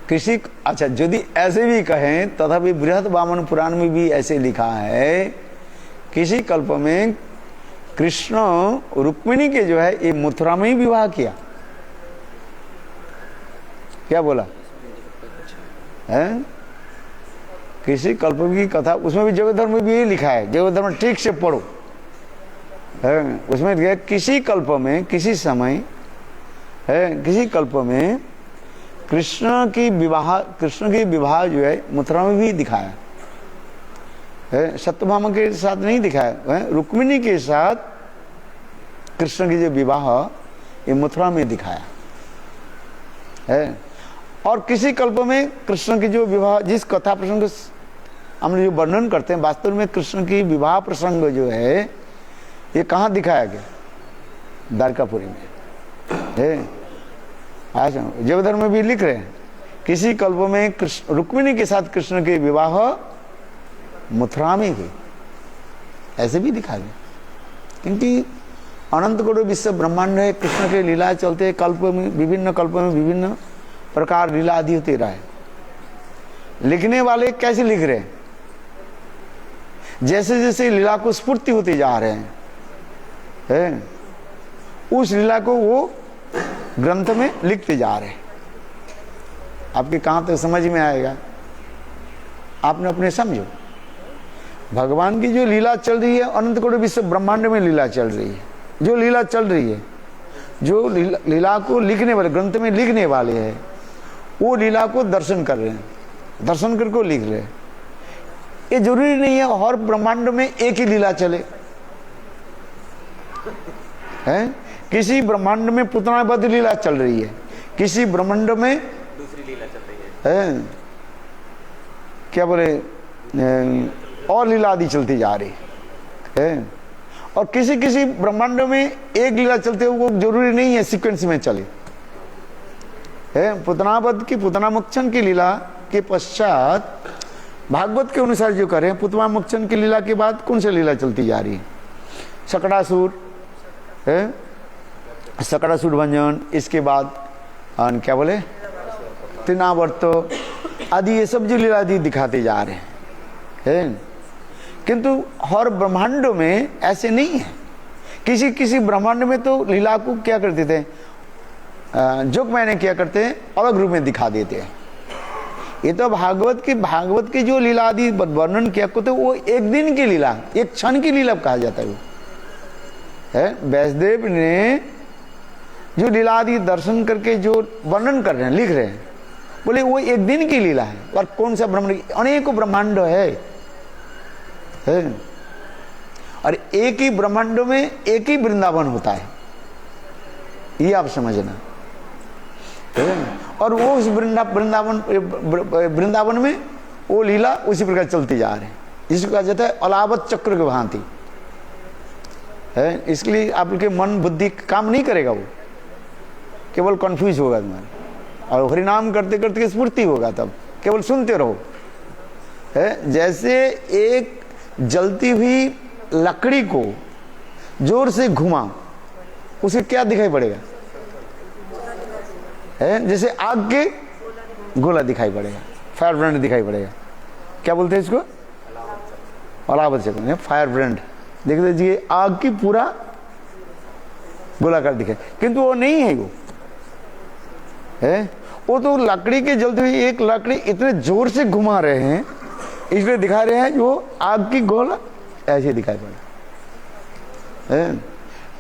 किसी, अच्छा यदि ऐसे भी कहें तथापि बृहद वामन पुराण में भी ऐसे लिखा है, किसी कल्प में कृष्ण रुक्मिणी के जो है ये मथुरा में ही विवाह किया। क्या बोला है? किसी कल्प की कथा, उसमें भी जगधर्म में भी यही लिखा है। जगधर्म ठीक से पढ़ो है, उसमें किसी कल्प में, किसी समय है, किसी कल्प में कृष्ण की विवाह जो है मथुरा में भी दिखाया है। सत्यभामा के साथ नहीं दिखाया है, रुक्मिणी के साथ कृष्ण की जो विवाह ये मथुरा में दिखाया है। और किसी कल्प में कृष्ण की जो विवाह, जिस कथा प्रसंग हम जो वर्णन करते हैं, वास्तव में कृष्ण की विवाह प्रसंग जो है ये कहाँ दिखाया गया? द्वारकापुरी में है। जगधर्म में भी लिख रहे हैं किसी कल्प में कृष्ण रुक्मिणी के साथ कृष्ण के विवाह मथुरा में हुई, ऐसे भी दिखा गया। क्योंकि अनंत कोटि विश्व ब्रह्मांड है, कृष्ण के लीला चलते कल्प में, विभिन्न कल्प में विभिन्न प्रकार लीला आदि होते रहा है। लिखने वाले कैसे लिख रहे हैं? जैसे जैसे लीला को स्फूर्ति होते जा रहे हैं है, उस लीला को वो ग्रंथ में लिखते जा रहे हैं। आपके कहां तक समझ में आएगा, आपने अपने समझो। भगवान की जो लीला चल रही है, अनंत कोटि विश्व ब्रह्मांड में लीला चल रही है, जो लीला चल रही है, जो लीला को लिखने वाले, ग्रंथ में लिखने वाले हैं, वो लीला को दर्शन कर रहे हैं, दर्शन करके लिख रहे हैं। ये जरूरी नहीं है हर ब्रह्मांड में एक ही लीला चले है। किसी ब्रह्मांड में पुतनावध लीला चल रही है, किसी ब्रह्मांड में दूसरी लीला चल रही है, क्या बोले, और लीला आदि चलती जा रही है। और किसी किसी ब्रह्मांड में एक लीला चलते हुए, वो जरूरी नहीं है सीक्वेंस में चले है। पुतनावध की, पुतना मोक्षण की लीला के पश्चात भागवत के अनुसार जो करें, पुतवा मोक्षण की लीला के बाद कौन सी लीला चलती जा रही है? सकड़ासुर है, सकड़ासुर भंजन, इसके बाद क्या बोले तृणावर्त आदि, ये सब जो लीला आदि दिखाते जा रहे हैं। किंतु हर ब्रह्मांडों में ऐसे नहीं है। किसी किसी ब्रह्मांड में तो लीला को क्या करते थे, जोग मैंने क्या करते हैं, अलग रूप में दिखा देते हैं। ये तो भागवत की जो लीला आदि वर्णन किया करते वो एक दिन की लीला, एक क्षण की लीला कहा जाता है। व्यासदेव ने जो लीला आदि दर्शन करके जो वर्णन कर रहे हैं, लिख रहे हैं, बोले वो एक दिन की लीला है। और कौन सा ब्रह्मांड, अनेकों ब्रह्मांड है। और एक ही ब्रह्मांडों में एक ही वृंदावन होता है, ये आप समझना। और वो उस वृंदावन में वो लीला उसी प्रकार चलती जा रही है, जिसको कहा जाता है अलावत चक्र की भांति है। इसलिए आपके मन बुद्धि काम नहीं करेगा, वो केवल कंफ्यूज होगा तुम्हारे। और हरिनाम करते करते स्फूर्ति होगा, तब केवल सुनते रहो। है जैसे एक जलती हुई लकड़ी को जोर से घुमा, उसे क्या दिखाई पड़ेगा? है जैसे आग के गोला दिखाई पड़ेगा, फायर ब्रांड दिखाई पड़ेगा। क्या बोलते हैं इसको? अलावत चक्र, फायर ब्रांड। देख लीजिए आग की पूरा गोलाकार दिखाई, किंतु वो नहीं है। वो तो लकड़ी के जलती हुई एक लकड़ी इतने जोर से घुमा रहे हैं, इसलिए दिखा रहे हैं जो आग की गोला ऐसे दिखाई पड़ा।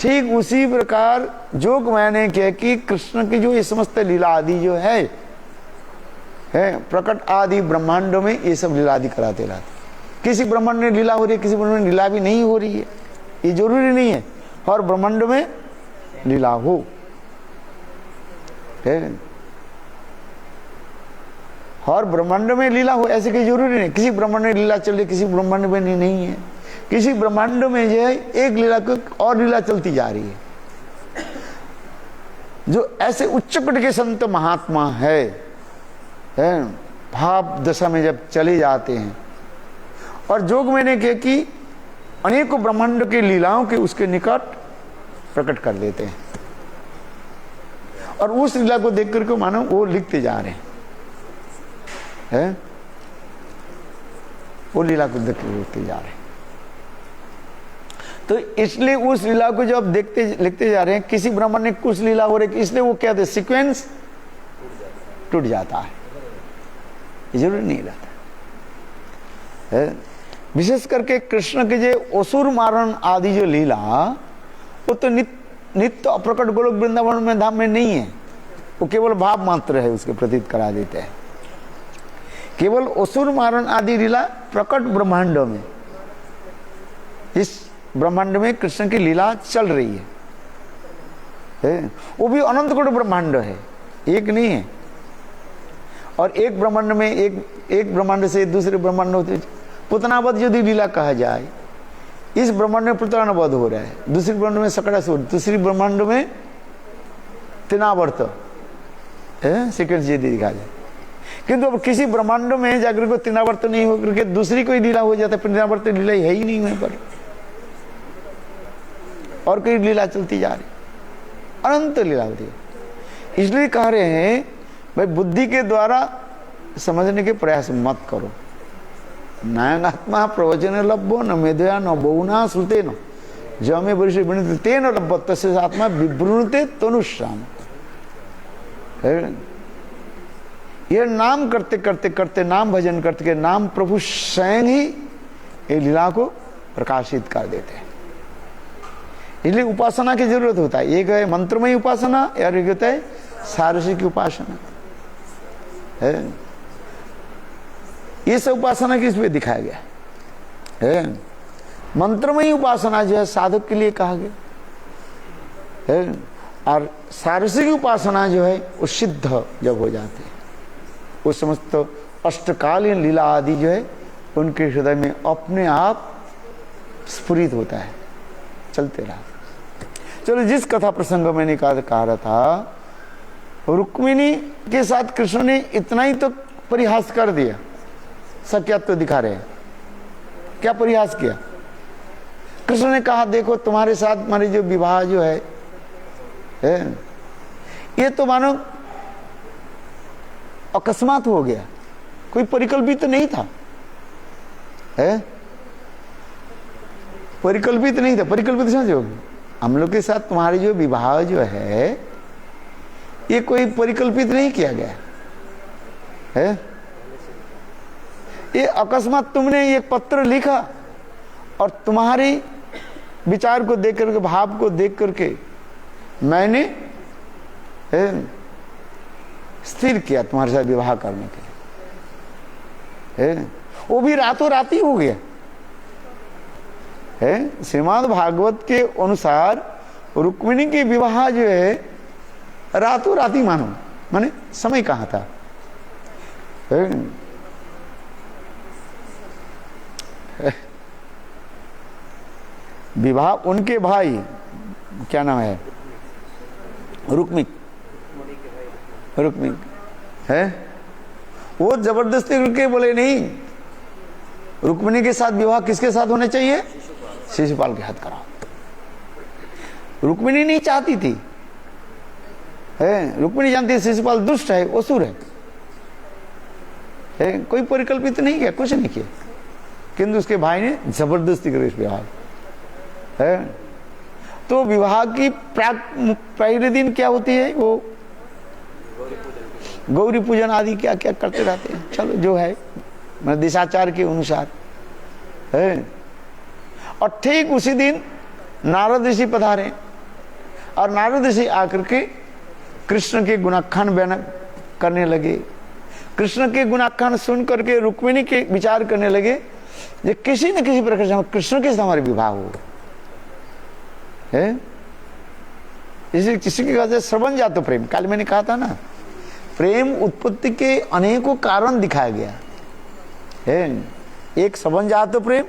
ठीक उसी प्रकार जो मैंने किया कि कृष्ण की जो ये समस्त लीला आदि जो है प्रकट आदि ब्रह्मांडों में ये सब लीला आदि कराते रहते। किसी ब्रह्मांड में लीला हो रही है, किसी ब्रह्मांड में लीला भी नहीं हो रही है, ये जरूरी नहीं है और ब्रह्मांड में लीला हो। हर ब्रह्मांड में लीला हो ऐसे कोई जरूरी नहीं। किसी ब्रह्मांड में लीला चल रही, किसी ब्रह्मांड में नहीं है। किसी ब्रह्मांड में जो है एक लीला को और लीला चलती जा रही है। जो ऐसे उच्च कोट के संत महात्मा है भाव दशा में जब चले जाते हैं और जोग मैंने किया कि अनेकों ब्रह्मांड के लीलाओं के उसके निकट प्रकट कर देते हैं और उस लीला को देख करके मानो वो लिखते जा रहे हैं, वो लीला को देखते जा रहे हैं। तो इसलिए उस लीला को जब देखते लिखते जा रहे हैं, किसी ब्राह्मण ने कुछ लीला हो रही, इसलिए वो क्या सीक्वेंस टूट जाता है, जरूरी नहीं रहता है। विशेष करके कृष्ण के जो असुर मारण आदि जो लीला, वो तो नित्य अप्रकट गोलोक वृंदावन में धाम में नहीं है, वो केवल भाव मात्र है, उसके प्रतीत करा देते हैं। केवल असुर मारण आदि लीला प्रकट ब्रह्मांडों में, इस ब्रह्मांड में कृष्ण की लीला चल रही है। वो भी अनंत कोटि ब्रह्मांड है, एक नहीं है। और एक ब्रह्मांड में एक ब्रह्मांड से दूसरे ब्रह्मांड होते, पुतनावध यदि लीला कहा जाए, इस ब्रह्मांड में पुतनावध हो रहा है, दूसरे ब्रह्मांड में सकड़ासुर, दूसरी ब्रह्मांड में तृणावर्त सीक्वेंस यदि दिखा जाए। किंतु अब किसी ब्रह्मांड में जाकर को तृणावर्त नहीं हो करके दूसरी कोई लीला हो जाता है, तृणावर्त लीला है ही नहीं वहां पर, और कोई लीला चलती जा रही, अनंत लीला होती है। इसलिए कह रहे हैं भाई बुद्धि के द्वारा समझने के प्रयास मत करो। नायनात्मा प्रवचन लभ्यो न मेधया न बहुना श्रुते न जमे वरिष्ठ विणुते तेन लभ्य तस्य आत्मा विवृणुते तनुश्राम। यह नाम करते करते करते, नाम भजन करते करते, नाम प्रभु स्वयं ही ये लीला को प्रकाशित कर देते हैं। इसलिए उपासना की जरूरत होता है। एक है मंत्रमय उपासना, और एक होता है सारसिक उपासना है। ये सब उपासना किस पे दिखाया गया है? मंत्रमय उपासना जो है साधक के लिए कहा गया है, और सारसिक उपासना जो है वो सिद्ध जब हो जाते हैं, वो समस्त अष्टकालीन लीला आदि जो है उनके हृदय में अपने आप स्फुरित होता है, चलते रहा। चलो, जिस कथा प्रसंग मैंने कहा था, रुक्मिणी के साथ कृष्ण ने इतना ही तो परिहास कर दिया, सत्यात्व दिखा रहे हैं। क्या परिहास किया? कृष्ण ने कहा देखो तुम्हारे साथ हमारी जो विवाह जो है ये तो मानो अकस्मात हो गया, कोई परिकल्पित नहीं था, है परिकल्पित नहीं था। परिकल्पित समझो, हम लोग के साथ तुम्हारी जो विवाह जो है ये कोई परिकल्पित नहीं किया गया है, ये अकस्मात तुमने ये पत्र लिखा और तुम्हारी विचार को देख करके, भाव को देख करके मैंने स्थिर किया तुम्हारे साथ विवाह करने के लिए। वो भी रातों रात ही हो गया है। श्रीमद् भागवत के अनुसार रुक्मिणी की विवाह जो है रातों रात ही मानो, माने समय कहाँ था। विवाह उनके भाई, क्या नाम है, रुक्मिक है, वो जबरदस्ती करके बोले नहीं, रुक्मिणी के साथ विवाह किसके साथ होना चाहिए? शिशुपाल के हाथ कराओ। रुक्मिणी नहीं चाहती थी, है रुक्मिणी जानती है शिशुपाल दुष्ट है, असुर है, कोई परिकल्पित नहीं किया, कुछ नहीं किया, किंतु उसके भाई ने जबरदस्ती कर इस विवाह है। तो विवाह की पहले दिन क्या होती है, वो गौरी पूजन आदि क्या क्या करते रहते हैं, चलो जो है मतलब दिशाचार के अनुसार है। और ठीक उसी दिन नारद ऋषि पधारे और नारद ऋषि आकर के कृष्ण के गुणाख्यान बयान करने लगे। कृष्ण के गुणाख्यान सुन करके रुक्मिणी के विचार करने लगे कि किसी न किसी प्रकार से कृष्ण के साथ हमारे विवाह हो है। इसी किसी की वजह से श्रवण जातो प्रेम, कल मैंने कहा था ना, प्रेम उत्पत्ति के अनेकों कारण दिखाया गया है। एक श्रवण जातो प्रेम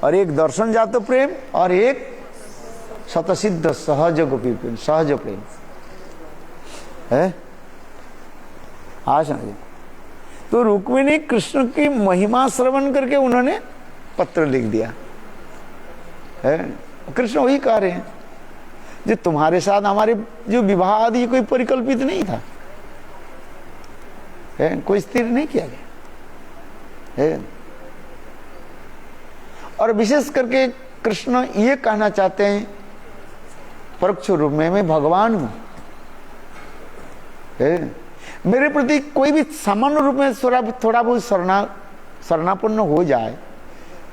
और एक दर्शन जातो प्रेम और एक स्वतसिद्ध सहज गोपी प्रेम, सहज प्रेम है। हाँ समझे। तो रुक्मिणी कृष्ण की महिमा श्रवण करके उन्होंने पत्र लिख दिया है। कृष्ण वही कह रहे हैं जो तुम्हारे साथ हमारे जो विवाह आदि कोई परिकल्पित नहीं था है, कोई स्थिर नहीं किया गया है। और विशेष करके कृष्ण ये कहना चाहते हैं परोक्ष रूप में मैं भगवान हूं है। मेरे प्रति कोई भी सामान्य रूप में थोड़ा बहुत शरणापन्न हो जाए,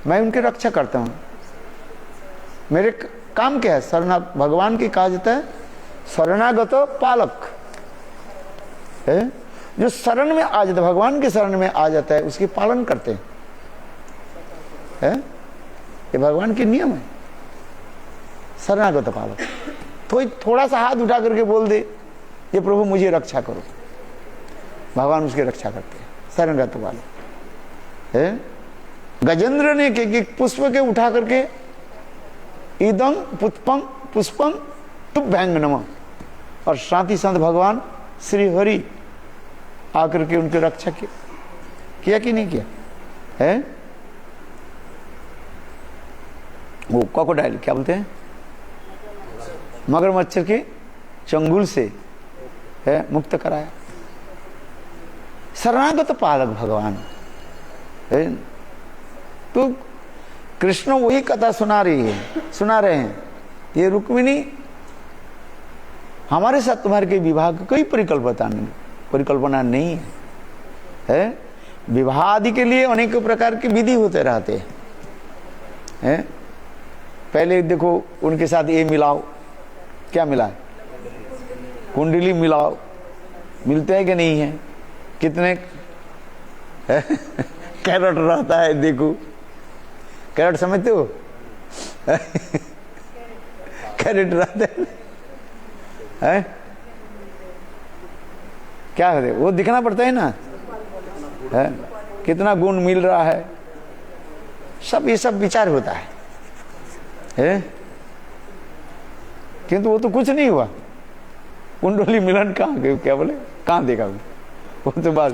मैं उनकी रक्षा करता हूं। मेरे काम क्या है? भगवान की कहा जाता है शरणागत पालक है। जो शरण में आ जाता है, भगवान के शरण में आ जाता है, उसकी पालन करते हैं। ये भगवान के नियम है। शरणागत पालक तो थोड़ा सा हाथ उठा करके बोल दे ये प्रभु मुझे रक्षा करो, भगवान उसकी रक्षा करते हैं। शरणागत पालक है। गजेंद्र ने के पुष्प के उठा करके इदं पुष्पं तुभ्यंग नमः, और साथ ही साथ भगवान श्री हरि आकर के उनकी रक्षा किया कि नहीं किया है। वो क्रोकोडाइल क्या बोलते हैं, मगरमच्छ के चंगुल से है मुक्त कराया। शरणागत पालक भगवान है। तो कृष्ण वही कथा सुना रहे हैं। ये रुक्मिणी हमारे साथ तुम्हारे के विवाह की कोई परिकल्पना नहीं है। विवाह आदि के लिए अनेक प्रकार की विधि होते रहते हैं। पहले देखो उनके साथ ये मिलाओ, क्या मिला है, कुंडली मिलाओ, मिलते हैं कि नहीं है, कितने कैरेट रहता है, देखो कैरेट समझते हो कैरेट रहते है, क्या है वो दिखना पड़ता है ना है? कितना गुण मिल रहा है, सब ये सब विचार होता है किंतु वो तो कुछ नहीं हुआ। कुंडली मिलन कहाँ, क्या बोले, कहाँ देखा वो तो बस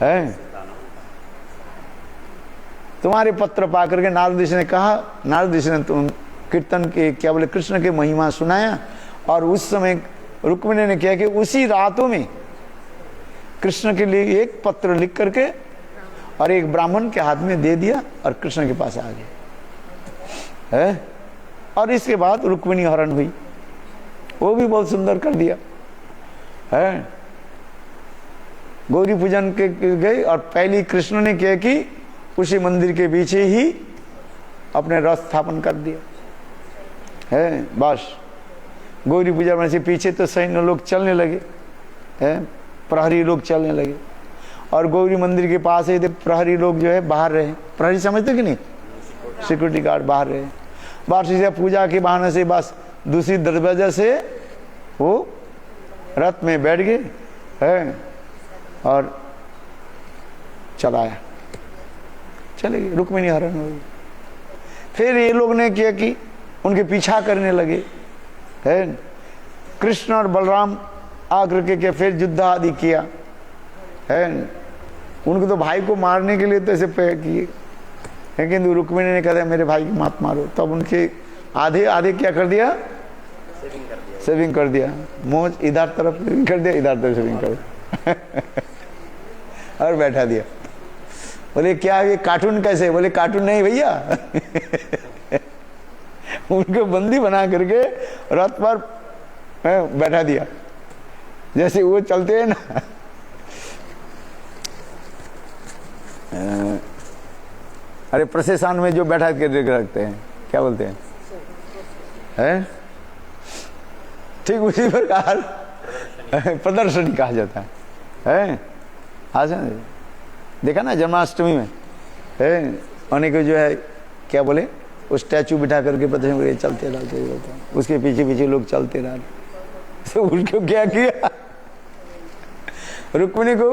है। तुम्हारे पत्र पा करके नारद ऋषि ने कहा, नारद ऋषि ने तुम कीर्तन के क्या बोले कृष्ण के महिमा सुनाया, और उस समय रुक्मिणी ने किया कि उसी रातों में कृष्ण के लिए एक पत्र लिख करके और एक ब्राह्मण के हाथ में दे दिया और कृष्ण के पास आ गए है। और इसके बाद रुक्मिणी हरण हुई, वो भी बहुत सुंदर कर दिया है। गौरी पूजन के गए और पहली कृष्ण ने किया कि उसी मंदिर के पीछे ही अपने रथ स्थापन कर दिया है। बस गौरी पूजा में से पीछे तो सैन्य लोग चलने लगे है, प्रहरी लोग चलने लगे, और गौरी मंदिर के पास ही प्रहरी लोग जो है बाहर रहे। प्रहरी समझते कि नहीं, सिक्योरिटी गार्ड बाहर रहे। बाहर से पूजा के बहाने से बस दूसरी दरवाजा से वो रथ में बैठ गए है और चलाया, चले गए। रुक्मिणी हरण हो गई। फिर ये लोग ने किया कि उनके पीछा करने लगे है। कृष्ण और बलराम आकर के फिर युद्ध आदि किया है। उनको तो भाई को मारने के लिए तो ऐसे पे किए, लेकिन रुक्मिणी ने कहा मेरे भाई की मत मारो। तब उनके आधे आधे क्या कर दिया, सेविंग कर दिया। मोज इधर तरफ सेविंग कर दिया, इधर तरफ सेविंग कर दिया और बैठा दिया। बोले क्या ये कार्टून कैसे? बोले कार्टून नहीं भैया उनको बंदी बना करके रथ पर बैठा दिया, जैसे वो चलते हैं ना। अरे प्रशासन में जो बैठा के रखते हैं क्या बोलते हैं है? ठीक उसी प्रकार प्रदर्शनी कहा जाता है। आज देखा ना जन्माष्टमी में है, अनेक जो है क्या बोले वो स्टैचू बिठा करके प्रदर्शन चलते रहते, उसके पीछे पीछे लोग चलते रहे। तो उनको क्या किया, रुक्मिणी को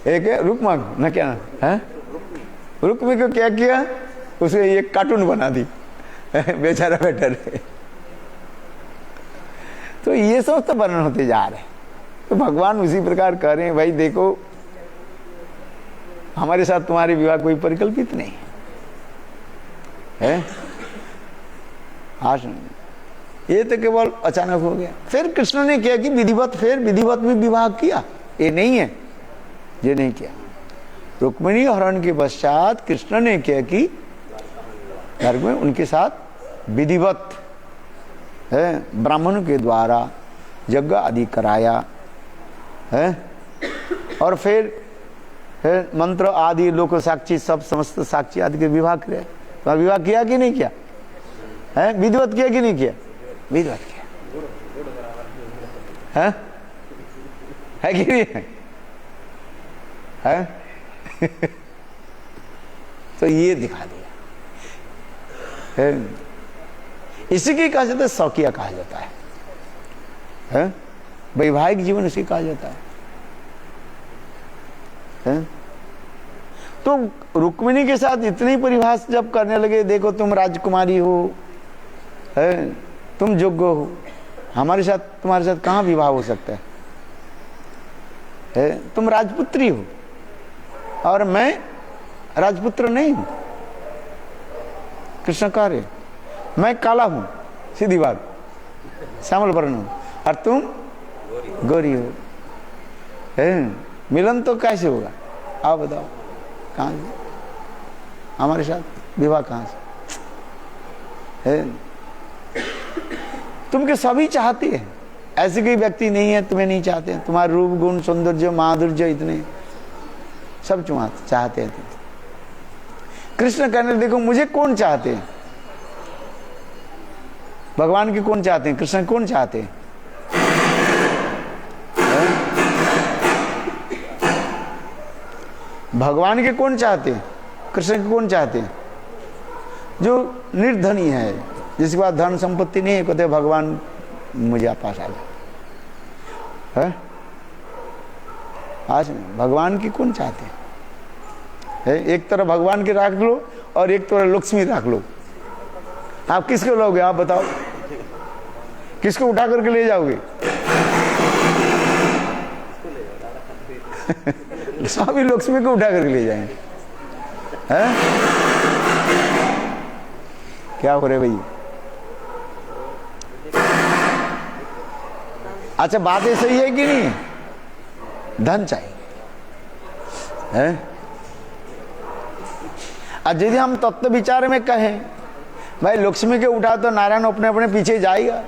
एक रुक्मा न क्या है, रुक्मिणी को क्या किया, उसे एक कार्टून बना दी बेचारा बैठा रहे। तो ये सब तो वर्णन होते जा रहे हैं। तो भगवान उसी प्रकार कह रहे हैं भाई देखो हमारे साथ तुम्हारे विवाह कोई परिकल्पित नहीं है। आज ये तो केवल अचानक हो गया। फिर कृष्ण ने किया कि विधिवत, फिर विधिवत भी विवाह किया, ये नहीं है ये नहीं किया। रुक्मिणी हरण के पश्चात कृष्ण ने किया कि घर में उनके साथ विधिवत है ब्राह्मणों के द्वारा यज्ञ आदि कराया है। और फिर है मंत्र आदि लोक साक्षी सब समस्त साक्षी आदि के विवाह किया। तो विवाह किया कि नहीं किया है? विधिवत किया कि नहीं किया? विधिवत किया है कि नहीं है? तो ये दिखा दिया है। इसी की कहा जाता है शौकिया कहा जाता है। वैवाहिक जीवन इसी कहा जाता है। तो रुक्मिणी के साथ इतनी परिभाष जब करने लगे, देखो तुम राजकुमारी हो है, तुम योग्य हो, हमारे साथ तुम्हारे साथ कहाँ विवाह हो सकता है? तुम राजपुत्री हो और मैं राजपुत्र नहीं हूं। कृष्ण कह रहे मैं काला हूं, सीधी बात, श्यामल वर्ण हूं, और तुम गोरी हो। मिलन तो कैसे होगा आप बताओ? कहां से हमारे साथ विवाह कहां से है? तुम के सभी चाहते हैं, ऐसे कोई व्यक्ति नहीं है तुम्हें नहीं चाहते हैं। तुम्हारे रूप गुण सौंदर्य माधुर्य इतने सब चाहते हैं तुम। कृष्ण कहने देखो मुझे कौन चाहते हैं? भगवान की कौन चाहते हैं? कृष्ण कौन चाहते हैं? भगवान के कौन चाहते हैं? कृष्ण के कौन चाहते हैं? जो निर्धनी है, जिसके पास धन संपत्ति नहीं है, कहते भगवान मुझे पास आ जाए। आज भगवान की कौन चाहते हैं? एक तरफ भगवान की रख लो और एक तरफ लक्ष्मी रख लो, आप किसको लोगे? आप बताओ, किसको उठा करके ले जाओगे? स्वामी लक्ष्मी को उठा करके ले जाएंगे। हैं? क्या हो रहे भाई? अच्छा, बात ये सही है कि नहीं? धन चाहिए है। और यदि हम तत्व विचार में कहें भाई लक्ष्मी के उठा तो नारायण अपने अपने पीछे जाएगा,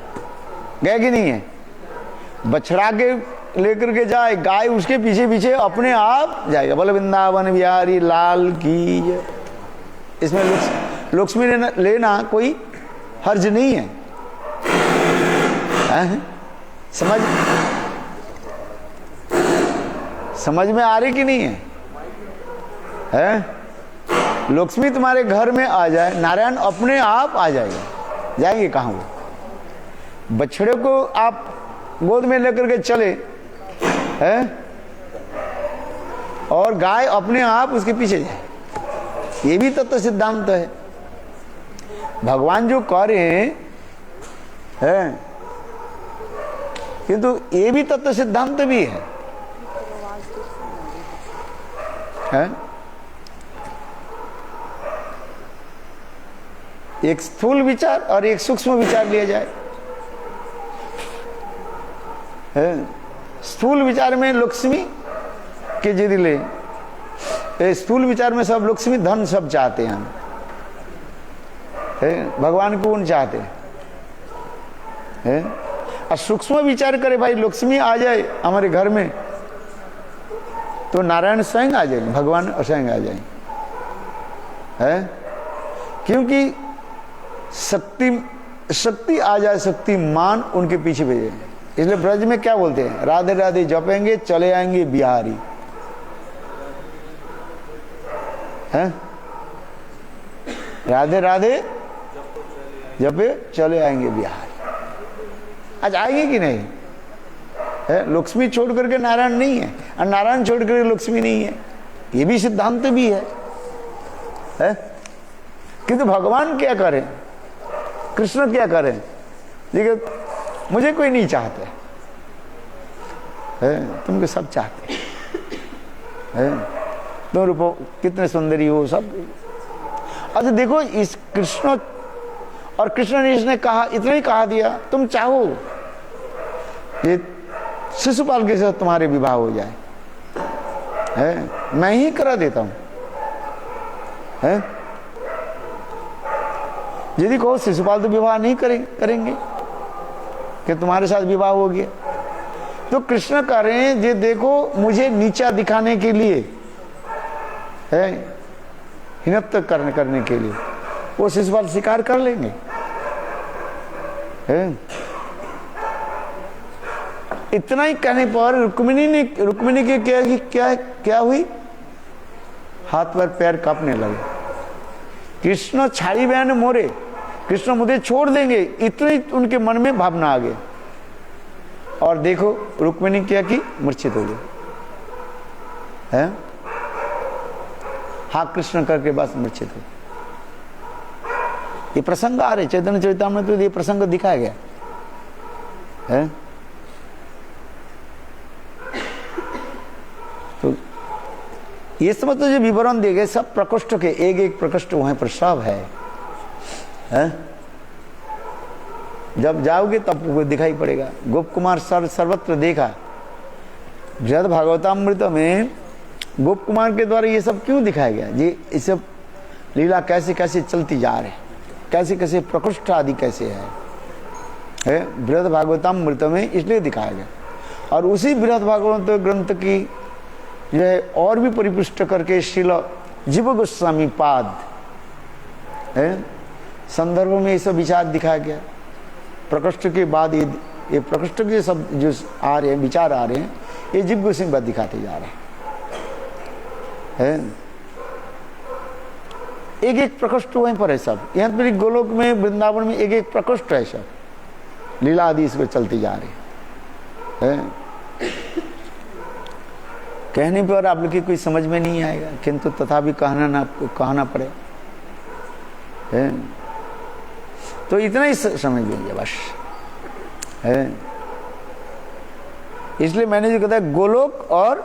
गए कि नहीं है? बछड़ा के लेकर के जाए, गाय उसके पीछे पीछे अपने आप जाएगा। बोले वृंदावन बिहारी लाल की जय। इसमें लक्ष्मी लेना कोई हर्ज नहीं है, हैं? समझ में आ रही कि नहीं है? हैं? लक्ष्मी तुम्हारे घर में आ जाए, नारायण अपने आप आ जाएगा। जाएंगे कहाँ वो? बछड़े को आप गोद में लेकर के चले हैं और गाय अपने आप उसके पीछे जाए, ये भी तत्व सिद्धांत है। भगवान जो कह रहे हैं किंतु ये भी तत्व सिद्धांत भी है। एक स्थूल विचार और एक सूक्ष्म विचार लिया जाए। स्थूल विचार में लक्ष्मी के यदि ले, स्थूल विचार में सब लक्ष्मी धन सब चाहते हैं हम, भगवान को उन चाहते हैं। और सूक्ष्म विचार करे भाई लक्ष्मी आ जाए हमारे घर में तो नारायण स्वयं आ जाएंगे, भगवान स्वयं आ जाएंगे, है? क्योंकि शक्ति आ जाए, शक्तिमान उनके पीछे भेजे। इसलिए ब्रज में क्या बोलते हैं? राधे राधे जपेंगे चले आएंगे बिहारी, हैं? राधे राधे जपे चले आएंगे बिहारी। आज आएंगे कि नहीं? है? लक्ष्मी छोड़ करके नारायण नहीं है और नारायण छोड़ करके लक्ष्मी नहीं है, ये भी सिद्धांत भी है? किंतु भगवान क्या करें, कृष्ण क्या करें? देखिए मुझे कोई नहीं चाहते है, तुमको सब चाहते हैं, तुम रूपो कितने सुंदरी हो सब। अच्छा देखो इस कृष्ण और कृष्ण ने इसने कहा, इतना ही कहा दिया, तुम चाहो ये शिशुपाल के साथ तुम्हारे विवाह हो जाए, है? मैं ही करा देता हूं, है? यदि कहो शिशुपाल तो विवाह नहीं करेंगे कि तुम्हारे साथ विवाह हो गया, तो कृष्ण कह रहे हैं ये देखो मुझे नीचा दिखाने के लिए है, हिनत्त करने के लिए वो शिशुपाल स्वीकार कर लेंगे, है? इतना ही कहने पर रुक्मिणी के क्या हुई? हाथ पर पैर कांपने लगे। कृष्ण छाड़ी बहन मोरे, कृष्ण मुझे छोड़ देंगे, इतनी उनके मन में भावना आ गई। और देखो रुक्मिणी क्या की? मूर्छित हो गई, है? हाँ कृष्ण करके बस मूर्छित हो। ये प्रसंग आ रहे चैतन्य चरितामृत में, तो ये प्रसंग दिखाया गया है। तो ये सब तो जो विवरण दिए गए सब प्रकोष्ठ के, एक प्रकोष्ठ वहां पर सब है? जब जाओगे तब वो दिखाई पड़ेगा। गोप कुमार सर्वत्र देखा। जद भागवतामृत में गोप कुमार के द्वारा ये सब क्यों दिखाया गया? ये सब लीला कैसे कैसे चलती जा रहे, कैसे कैसे प्रकोष्ठ आदि कैसे है बृहद भागवतामृत में, इसलिए दिखाया गया। और उसी बृहद भागवत ग्रंथ की जो है और भी परिपुष्ट करके श्रील जीव गोस्वामी पाद संदर्भ में ये सब विचार दिखाया गया। प्रकोष्ठ के बाद ये प्रकोष्ठ के सब जो आ रहे हैं, विचार आ रहे हैं, ये जीव गोस्वामी पाद दिखाते जा रहे हैं। एक प्रकोष्ठ वहीं पर है सब। यहाँ पर गोलोक में, वृंदावन में एक प्रकोष्ठ है सब, लीला आदि इसमें चलती जा रही है। कहने पर आप लोग की कोई समझ में नहीं आएगा, किंतु तथापि कहना पड़े है। तो इतना ही समझ लीजिए बस है। इसलिए मैंने जो कहा गोलोक और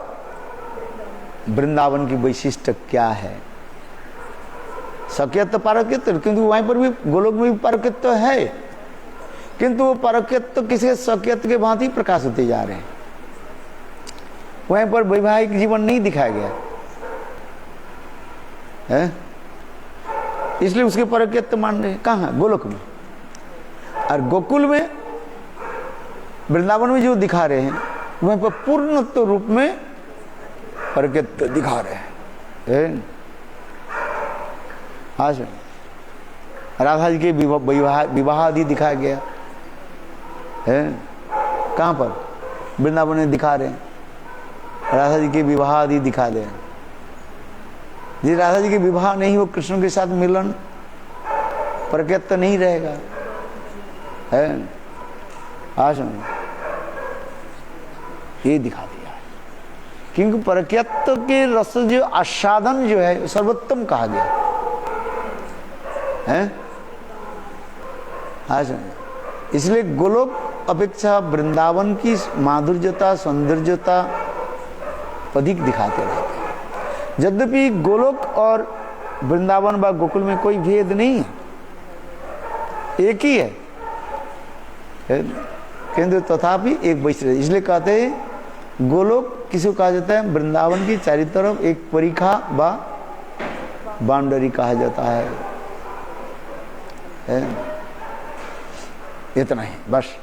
वृंदावन की वैशिष्ट क्या है। सख्यत्व पारक्यत्व, किंतु वहीं पर भी गोलोक में भी पारक्यत्व है, किंतु वो पारक्यत्व किसी सख्यत्व के भांति प्रकाश होते जा रहे हैं। वहीं पर वैवाहिक जीवन नहीं दिखाया गया है, इसलिए उसके पारक्यत्व मान रहे हैं। कहाँ? गोलोक में। और गोकुल में, वृंदावन में जो दिखा रहे हैं वहीं पर पूर्णत्व रूप में पारक्यत्व दिखा रहे हैं। हाँ सर, राधा जी के विवाह आदि दिखाया गया है। कहाँ पर? वृंदावन में दिखा रहे हैं, राधा जी के विवाह आदि दिखा दे। यदि राधा जी के विवाह नहीं हो, कृष्ण के साथ मिलन, पारक्यत्व नहीं रहेगा है। हाँ सर, ये दिखा दिया है, क्योंकि पारक्यत्व के रस जो आस्वादन जो है सर्वोत्तम कहा गया है। हाँ सर, इसलिए गोलोक अपेक्षा वृंदावन की माधुर्यता सौंदर्यता अधिक दिखाते रहते हैं। यद्यपि गोलोक और वृंदावन व गोकुल में कोई भेद नहीं है, एक ही है, किंतु तथापि एक वैशिष्ट्य। इसलिए कहते हैं गोलोक किसी को कहा जाता है, वृंदावन की चारों तरफ एक परिखा व बाउंड्री कहा जाता है। इतना ही बस।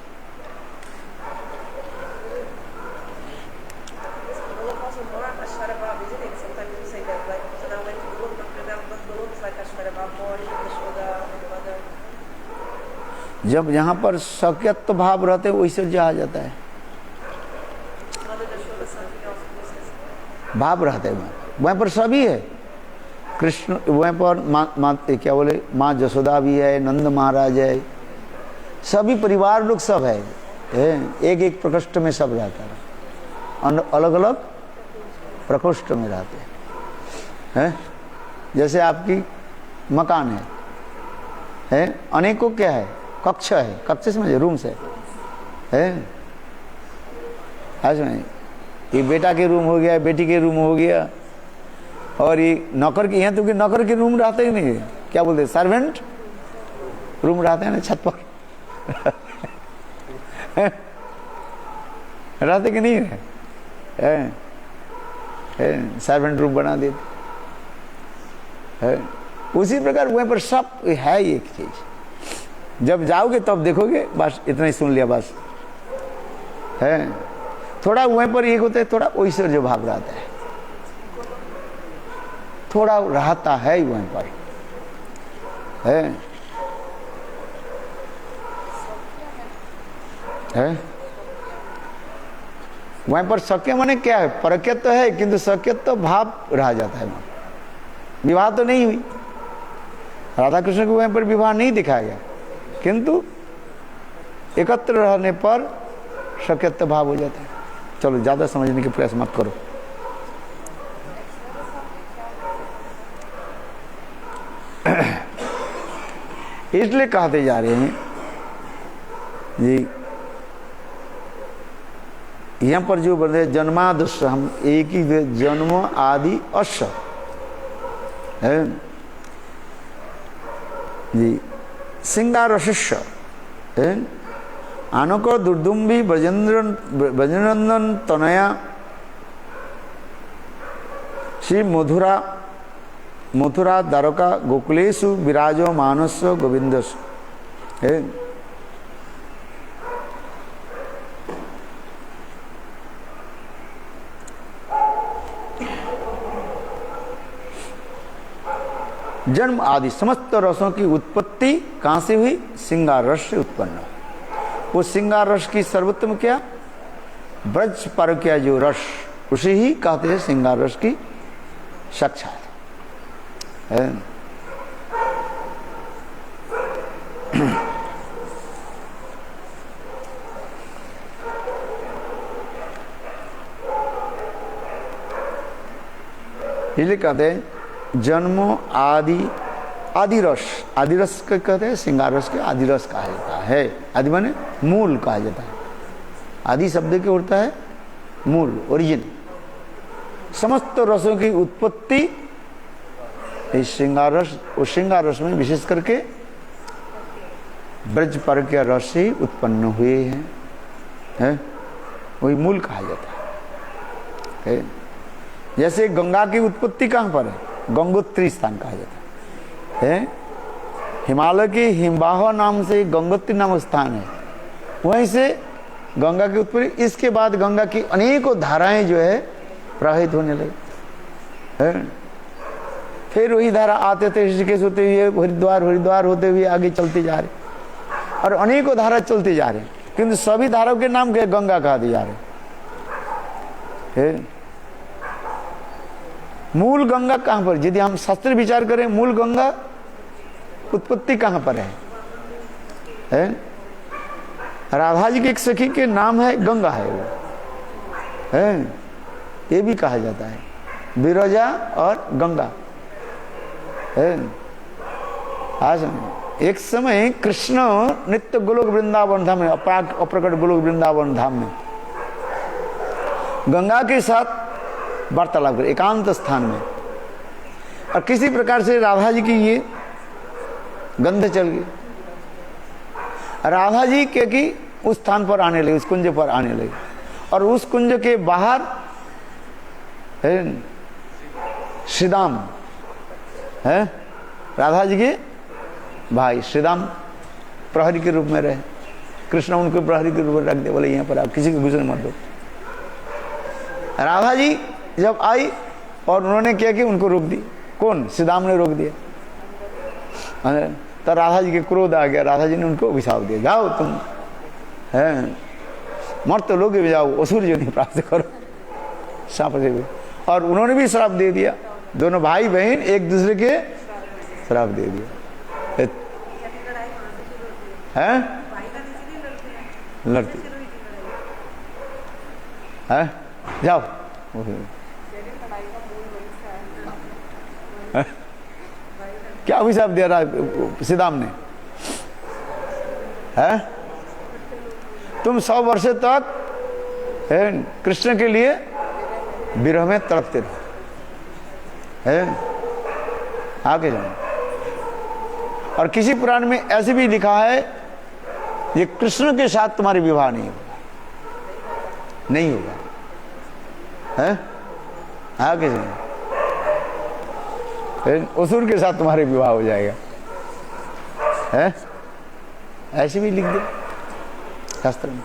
जब यहाँ पर सख्यत्व भाव रहते वैसे जा जाता है, भाव रहते हैं वहाँ पर सभी है। कृष्ण वहाँ पर क्या बोले, माँ जसोदा भी है, नंद महाराज है, सभी परिवार लोग सब है। एक एक प्रकोष्ठ में सब रहता है, अलग अलग प्रकोष्ठ में रहते हैं। जैसे आपकी मकान है अनेकों क्या है, कक्ष है, कक्ष समझे, रूम्स है। आज में ये बेटा के रूम हो गया, बेटी के रूम हो गया, और ये नौकर के, यहाँ तो कि नौकर के रूम रहते ही नहीं, क्या बोलते हैं, सर्वेंट रूम रहते हैं ना छत पर रहते कि नहीं है, सर्वेंट रूम बना देते है। उसी प्रकार वहीं पर सब है एक चीज। जब जाओगे तब देखोगे, बस इतना ही सुन लिया बस है। थोड़ा वहीं पर एक होता है, थोड़ा ऐश्वर्य भाव रहता है, थोड़ा रहता है वहीं पर है। वहीं पर सख्य माने क्या है, पारक्यत्व है, किंतु सख्यत्व भाव रह जाता है। वहां विवाह तो नहीं हुई, राधा कृष्ण को वहीं पर विवाह नहीं दिखाया गया, किंतु एकत्र रहने पर सख्यत्व भाव हो जाता है। चलो ज्यादा समझने के प्रयास मत करो। इसलिए कहते जा रहे हैं जी, यहाँ पर जो बोलते जन्मादश, हम एक ही जन्म आदि अश्व है जी, सिंगारशिष्य आनक दुर्दुम्बी ब्रजनंदन तनया श्री मथुरा द्वारका गोकुलेशु विराजो मानस्य गोविंदस है। जन्म आदि समस्त रसों की उत्पत्ति कहाँ से हुई? श्रृंगार रस से उत्पन्न। वो श्रृंगार रस की सर्वोत्तम क्या? ब्रज पर क्या जो रस, उसे ही कहते हैं श्रृंगार रस की साक्षात है। इसलिए कहते हैं जन्म आदि रस के कहते हैं, श्रृंगार रस के आदि रस कहा जाता है। आदि माने मूल कहा जाता है। आदि शब्द के होता है मूल, ओरिजिन। समस्त रसों की उत्पत्ति इस श्रृंगार रस, उस श्रृंगार रस में विशेष करके ब्रज पर के रस से उत्पन्न हुए हैं, वही मूल कहा जाता है। जैसे गंगा की उत्पत्ति कहाँ पर है? गंगोत्री स्थान कहा जाता है। हिमालय के हिमवाह नाम से गंगोत्री नामक स्थान है, वहीं से गंगा की उत्पत्ति। इसके बाद गंगा की अनेकों धाराएं जो है प्रवाहित होने लगी। फिर वही धारा आते थे ऋषिकेश होते हुए हरिद्वार होते हुए आगे चलते जा रहे, और अनेकों धारा चलते जा रहे, किंतु सभी धाराओं के नाम के गंगा कहा दिए जा रहे। मूल गंगा कहां पर? यदि हम शास्त्र विचार करें, मूल गंगा उत्पत्ति कहां पर है? राधा जी के एक सखी के नाम है गंगा, है वो, है ये भी कहा जाता है, विरजा और गंगा है। आज एक समय कृष्ण नित्य गोलोक वृंदावन धाम में, अप्रकट गोलोक वृंदावन धाम में गंगा के साथ वार्तालाप कर एकांत स्थान में, और किसी प्रकार से राधा जी की ये गंध चल गई। राधा जी के की उस स्थान पर आने लगे, उस कुंज पर आने लगे, और उस कुंज के बाहर है श्रीदाम है, राधा जी के भाई श्रीदाम प्रहरी के रूप में रहे। कृष्ण उनको प्रहरी के रूप में रख दे, बोले यहाँ पर आप किसी को घुसने मत दो। राधा जी जब आई और उन्होंने क्या कि उनको रोक दी। कौन? श्रीदाम ने रोक दिया। तो राधा जी के क्रोध आ गया, राधा जी ने उनको अभिशाप दिया, जाओ तुम है मर्त लोग भी जाओ, असुर जो नहीं प्राप्त करो साप से भी। और उन्होंने भी श्राप दे दिया, दोनों भाई बहन एक दूसरे के श्राप दे दिया है, लड़ती है, जाओ क्या अभिशाप दिया रहा श्रीदाम ने? है तुम 100 वर्ष तक कृष्ण के लिए विरह में तड़पते रहो, है आगे जाओ। और किसी पुराण में ऐसे भी लिखा है, ये कृष्ण के साथ तुम्हारे विवाह नहीं होगा, है आगे जाओ, असुर के साथ तुम्हारे विवाह हो जाएगा, है ऐसे भी लिख दे शास्त्र में।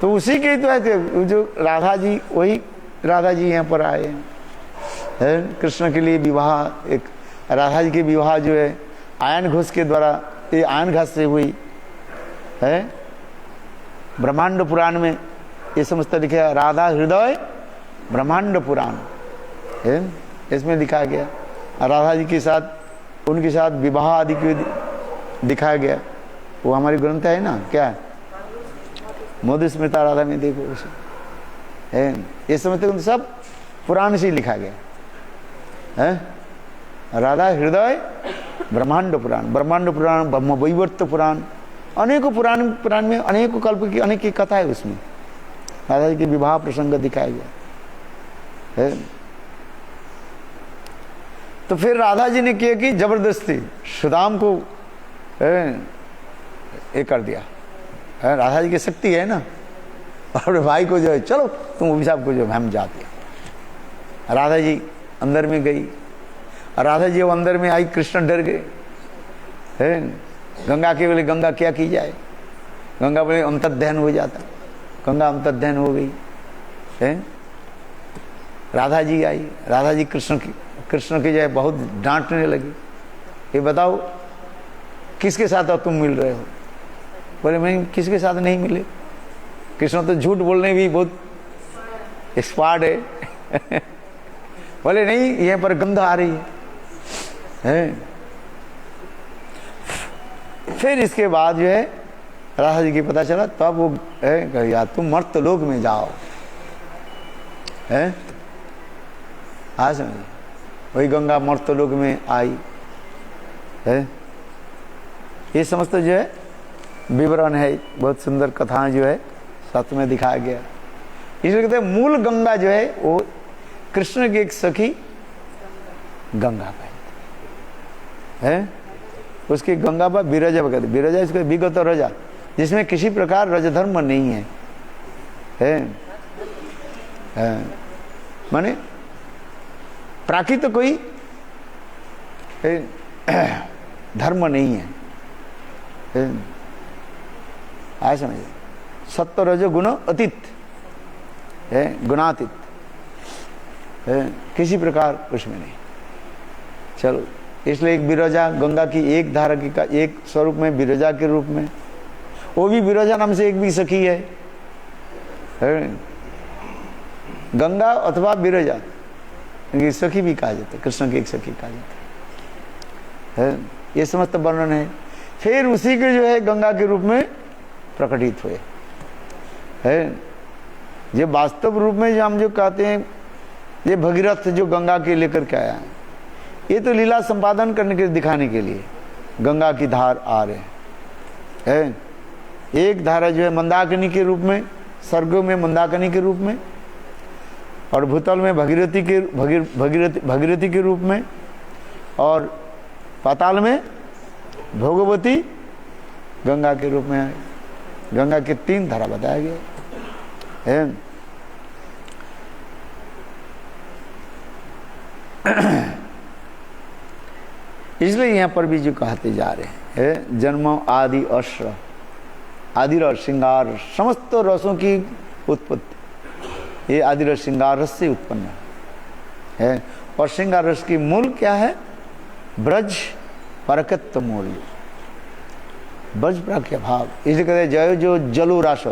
तो उसी के तो है जो राधा जी, वही राधा जी यहाँ पर आए हैं कृष्ण के लिए विवाह। एक राधा जी की विवाह जो है आयन घोष के द्वारा, ये आयन घोष से हुई है। ब्रह्मांड पुराण में ये समझता लिखा है, राधा हृदय ब्रह्मांड पुराण है, इसमें लिखा गया राधा जी के साथ उनके साथ विवाह आदि को दिखाया गया। वो हमारी ग्रंथ है ना, क्या है मधुस्मृता राधा में देखो उसे है, ये समझते सब पुराण से लिखा गया है। राधा हृदय ब्रह्मांड पुराण, ब्रह्मांड पुराण, ब्रह्म वैवर्त पुराण, अनेकों पुराण में अनेकों कल्प की अनेक की कथा है, उसमें राधा जी के विवाह प्रसंग दिखाया गया है। तो फिर राधा जी ने किया कि जबरदस्ती सुदाम को ये कर दिया, राधा जी की शक्ति है ना, और भाई को जो है चलो तुम अभिशाप को जो हम जाते। राधा जी अंदर में गई, राधा जी वो अंदर में आई, कृष्ण डर गए है। गंगा के बोले गंगा क्या की जाए, गंगा बोले अंतर्ध्यान हो जाता, गंगा अंतर्ध्यान हो गई है। राधा जी आई, राधा जी कृष्ण की जाए बहुत डांटने लगी, ये बताओ किसके साथ तुम मिल रहे हो? बोले मैं किसके साथ नहीं मिले, कृष्ण तो झूठ बोलने भी बहुत एक्सपर्ट है बोले नहीं, यहाँ पर गंध आ रही है। फिर इसके बाद जो है राधा जी की पता चला, तब वो है यार तुम मर्त लोक में जाओ है। हाँ समझिए, वही गंगा मर्त लोक में आई है। ये समस्त जो है विवरण है, बहुत सुंदर कथाएं जो है साथ में दिखाया गया। इसलिए कहते हैं मूल गंगा जो है वो कृष्ण की एक सखी गंगा कहते हैं, उसकी गंगा पर विरजा कहते, विरजा इसको विगत रजा, जिसमें किसी प्रकार रजधर्म नहीं है, माने प्राकृत कोई धर्म नहीं है, आया समझे, सत्य रजो गुण अतीत है, गुणातीत है, किसी प्रकार उसमें नहीं। चलो, इसलिए एक विरजा गंगा की एक धारा की का एक स्वरूप में, विरजा के रूप में, वो भी विरजा नाम से एक भी सखी है, गंगा अथवा विरजा सखी भी कहा जाता है, कृष्ण की एक सखी कहा जाता है, ये समस्त वर्णन है। फिर उसी के जो है गंगा के रूप में प्रकटित हुए है, ये वास्तव रूप में जो हम जो कहते हैं ये भगीरथ जो गंगा के लेकर के आया है, ये तो लीला संपादन करने के दिखाने के लिए गंगा की धार आ रहे हैं। एक धारा जो है मंदाकिनी के रूप में, स्वर्गों में मंदाकिनी के रूप में, और भूतल में भगीरथी के रूप में, और पाताल में भोगवती गंगा के रूप में है। गंगा के 3 धारा बताया गया है। इसलिए यहाँ पर भी जो कहते जा रहे हैं, जन्म आदि अश्र, आदि रस श्रृंगार, समस्त रसों की उत्पत्ति ये आदि रस श्रृंगार रस से उत्पन्न है। और श्रृंगार रस की मूल क्या है? ब्रज परकत्व मूल, ब्रज प्राक्य भाव। इसलिए कहते हैं जय जो जलो रस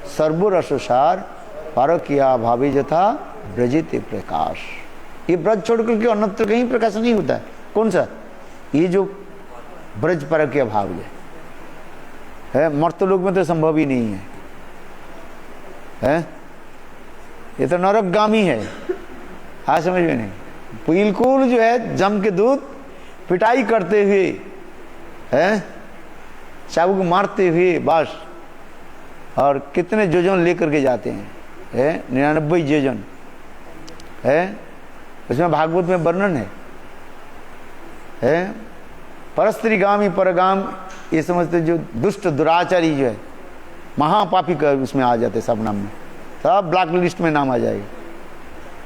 सर्वो रस सार पारकिया भावी जथा ब्रजित प्रकाश। ये ब्रज छोड़ करके अन्यत्र कहीं प्रकाश नहीं होता है। कौन सा? ये जो ब्रज परकिया भाव है, मर्तलोक में तो संभव ही नहीं है, ये तो नरकगामी है। हाँ, समझ में नहीं? बिल्कुल जो है जम के दूध पिटाई करते हुए है, चाबुक मारते हुए बस, और कितने योजन लेकर के जाते हैं, 99 योजन है। उसमें भागवत में वर्णन है परस्त्रीगामी परगाम, ये समझते जो दुष्ट दुराचारी जो है, महापापी का उसमें आ जाते सब नाम में, सब ब्लैक लिस्ट में नाम आ जाएगा,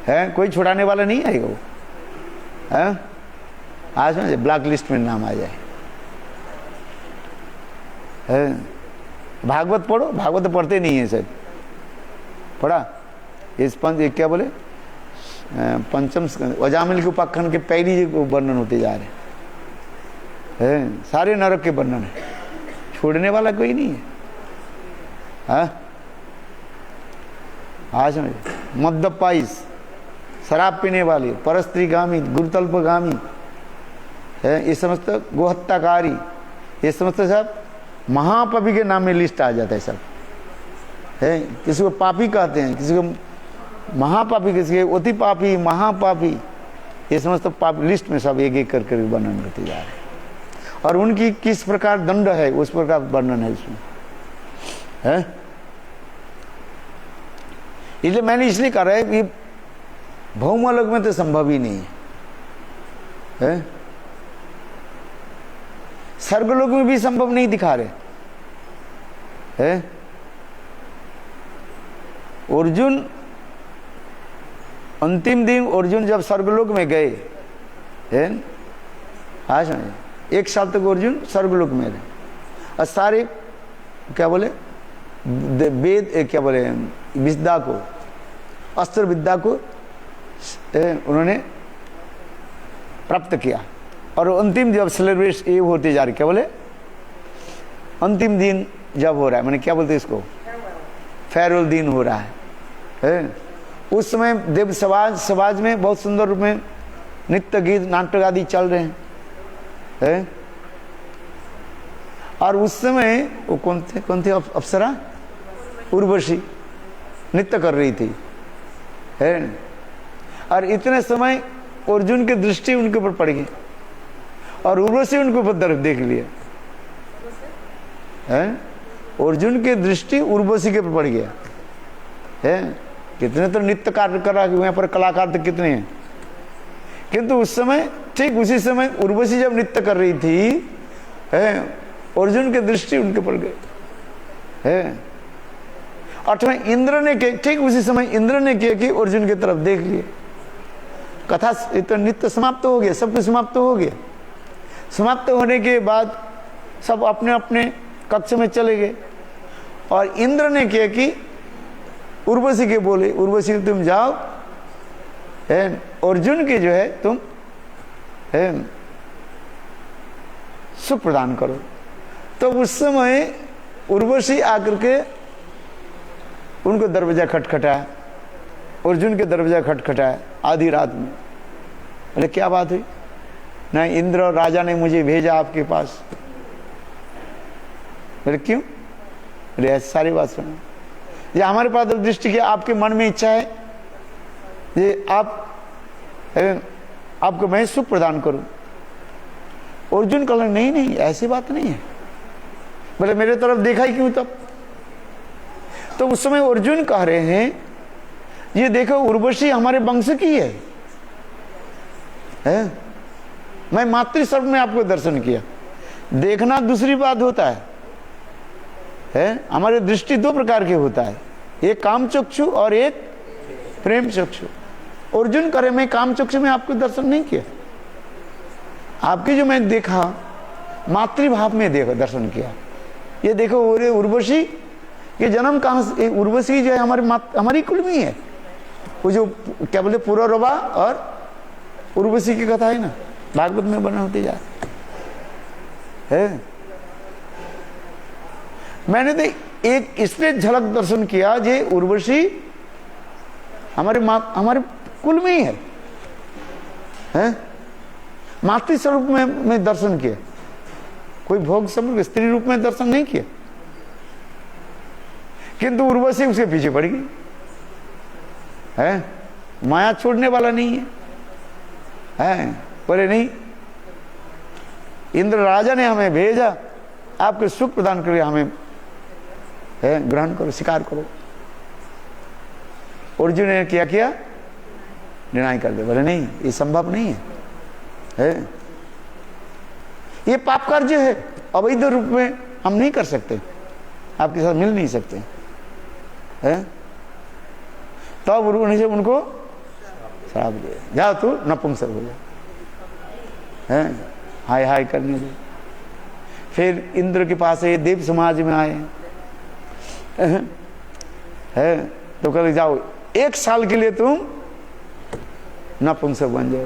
है कोई छुड़ाने वाला नहीं आएगा वो, है आज में ब्लैक लिस्ट में नाम आ जाए। भागवत पढ़ो, भागवत तो पढ़ते नहीं है सर, पढ़ा इस क्या बोले पंचम अजामिल के उपाख्यान के पहली वर्णन होते जा रहे हैं, सारे नरक के वर्णन है, छोड़ने वाला कोई नहीं है। आज में मद्यपाइस, शराब पीने वाले, परस्त्रीगामी, गुरुतल्पगामी है, ये समस्त गोहत्याकारी, ये समस्त सब महापापी के नाम में लिस्ट आ जाता है सब, है। किसी को पापी कहते हैं, किसी को महापापी, किसी को अति पापी, महापापी, ये समस्त पाप लिस्ट में सब एक एक करके वर्णन करते जा रहे हैं। और उनकी किस प्रकार दंड है उस प्रकार वर्णन है इसमें, है। इसलिए मैंने इसलिए कहा है कि भौमलोक में तो संभव ही नहीं है, स्वर्गलोक में भी संभव नहीं दिखा रहे है। अर्जुन अंतिम दिन अर्जुन जब स्वर्गलोक में गए है, आज 1 साल तक अर्जुन स्वर्गलोक में रहे, और सारे क्या बोले वेद क्या बोले विद्या को, अस्त्र विद्या को उन्होंने प्राप्त किया। और अंतिम जब सेलिब्रेट ये होते जा रहे, क्या बोले अंतिम दिन जब हो रहा है, मैंने क्या बोलते इसको, फेयरवेल दिन हो रहा है, उस समय देव समाज में बहुत सुंदर रूप में नृत्य गीत नाटक आदि चल रहे हैं, और उस समय वो कौन थे अप्सरा, उर्वशी नृत्य कर रही थी, है। और इतने समय अर्जुन की दृष्टि उनके ऊपर पड़ गई, और उर्वशी उनके ऊपर तरफ देख लिया, है। अर्जुन की दृष्टि उर्वशी के ऊपर पड़ गया, है। कितने तो नृत्य कार्य कर रहा है, यहाँ पर कलाकार तो कितने हैं। किंतु उस समय, ठीक उसी समय उर्वशी जब नृत्य कर रही थी, अर्जुन की दृष्टि उनके पर गई है। अठवें इंद्र ने ठीक उसी समय इंद्र ने किया कि अर्जुन की तरफ देख लिए। कथा तो नृत्य समाप्त हो गया, सब कुछ समाप्त हो गया। समाप्त होने के बाद सब अपने अपने कक्ष में चले गए और इंद्र ने किया कि उर्वशी के बोले, उर्वशी तुम जाओ, अर्जुन के जो है तुम सुख प्रदान करो। तो उस समय उर्वशी आकर के उनको दरवाजा खटखटाया, अर्जुन के दरवाजा खटखटाया आधी रात में। बोले क्या बात हुई? ना इंद्र और राजा ने मुझे भेजा आपके पास। बोले क्यों? बोले ऐसी सारी बात सुना, ये हमारे पास दृष्टि की आपके मन में इच्छा है, ये आपको मैं सुख प्रदान करूं। अर्जुन कहला नहीं नहीं ऐसी बात नहीं है। बोले मेरे तरफ देखा ही क्यों तब? तो उस समय अर्जुन कह रहे हैं ये देखो उर्वशी हमारे वंश की है? मैं मातृस्वरूप में आपको दर्शन किया। देखना दूसरी बात होता है, हमारे दृष्टि दो प्रकार के होता है, एक काम चक्षु और एक प्रेम चक्षु। अर्जुन करे मैं काम चक्षु में आपको दर्शन नहीं किया, आपके जो मैं देखा मातृभाव में देखा दर्शन किया। ये देखो उर्वशी ये जन्म कहाँ से? उर्वशी जो है हमारी कुल में है। वो जो क्या बोले पुररवा और उर्वशी की कथा है ना, भागवत में बना होती जा है। मैंने तो एक इसलिए झलक दर्शन किया जे उर्वशी हमारे कुल में ही है, मातृ स्वरूप में दर्शन किया, कोई भोग समूह स्त्री रूप में दर्शन नहीं किया। किंतु उर्वशी उसके पीछे पड़ गई है, माया छोड़ने वाला नहीं है। बोले नहीं, इंद्र राजा ने हमें भेजा आपके सुख प्रदान करके हमें ग्रहण करो, स्वीकार करो। अर्जुन ने क्या किया? डिनाई कर दे। बोले नहीं ये संभव नहीं है, ये पाप कार्य है, अवैध रूप में हम नहीं कर सकते, आपके साथ मिल नहीं सकते है। तब उन्होंने से उनको श्राप दिया, जाओ तू नपुंसक हो जा, हाय हाय करने दे। फिर इंद्र के पास ये देव समाज में आए है, तो कहते जाओ 1 साल के लिए तुम नपुंसक बन जाओ।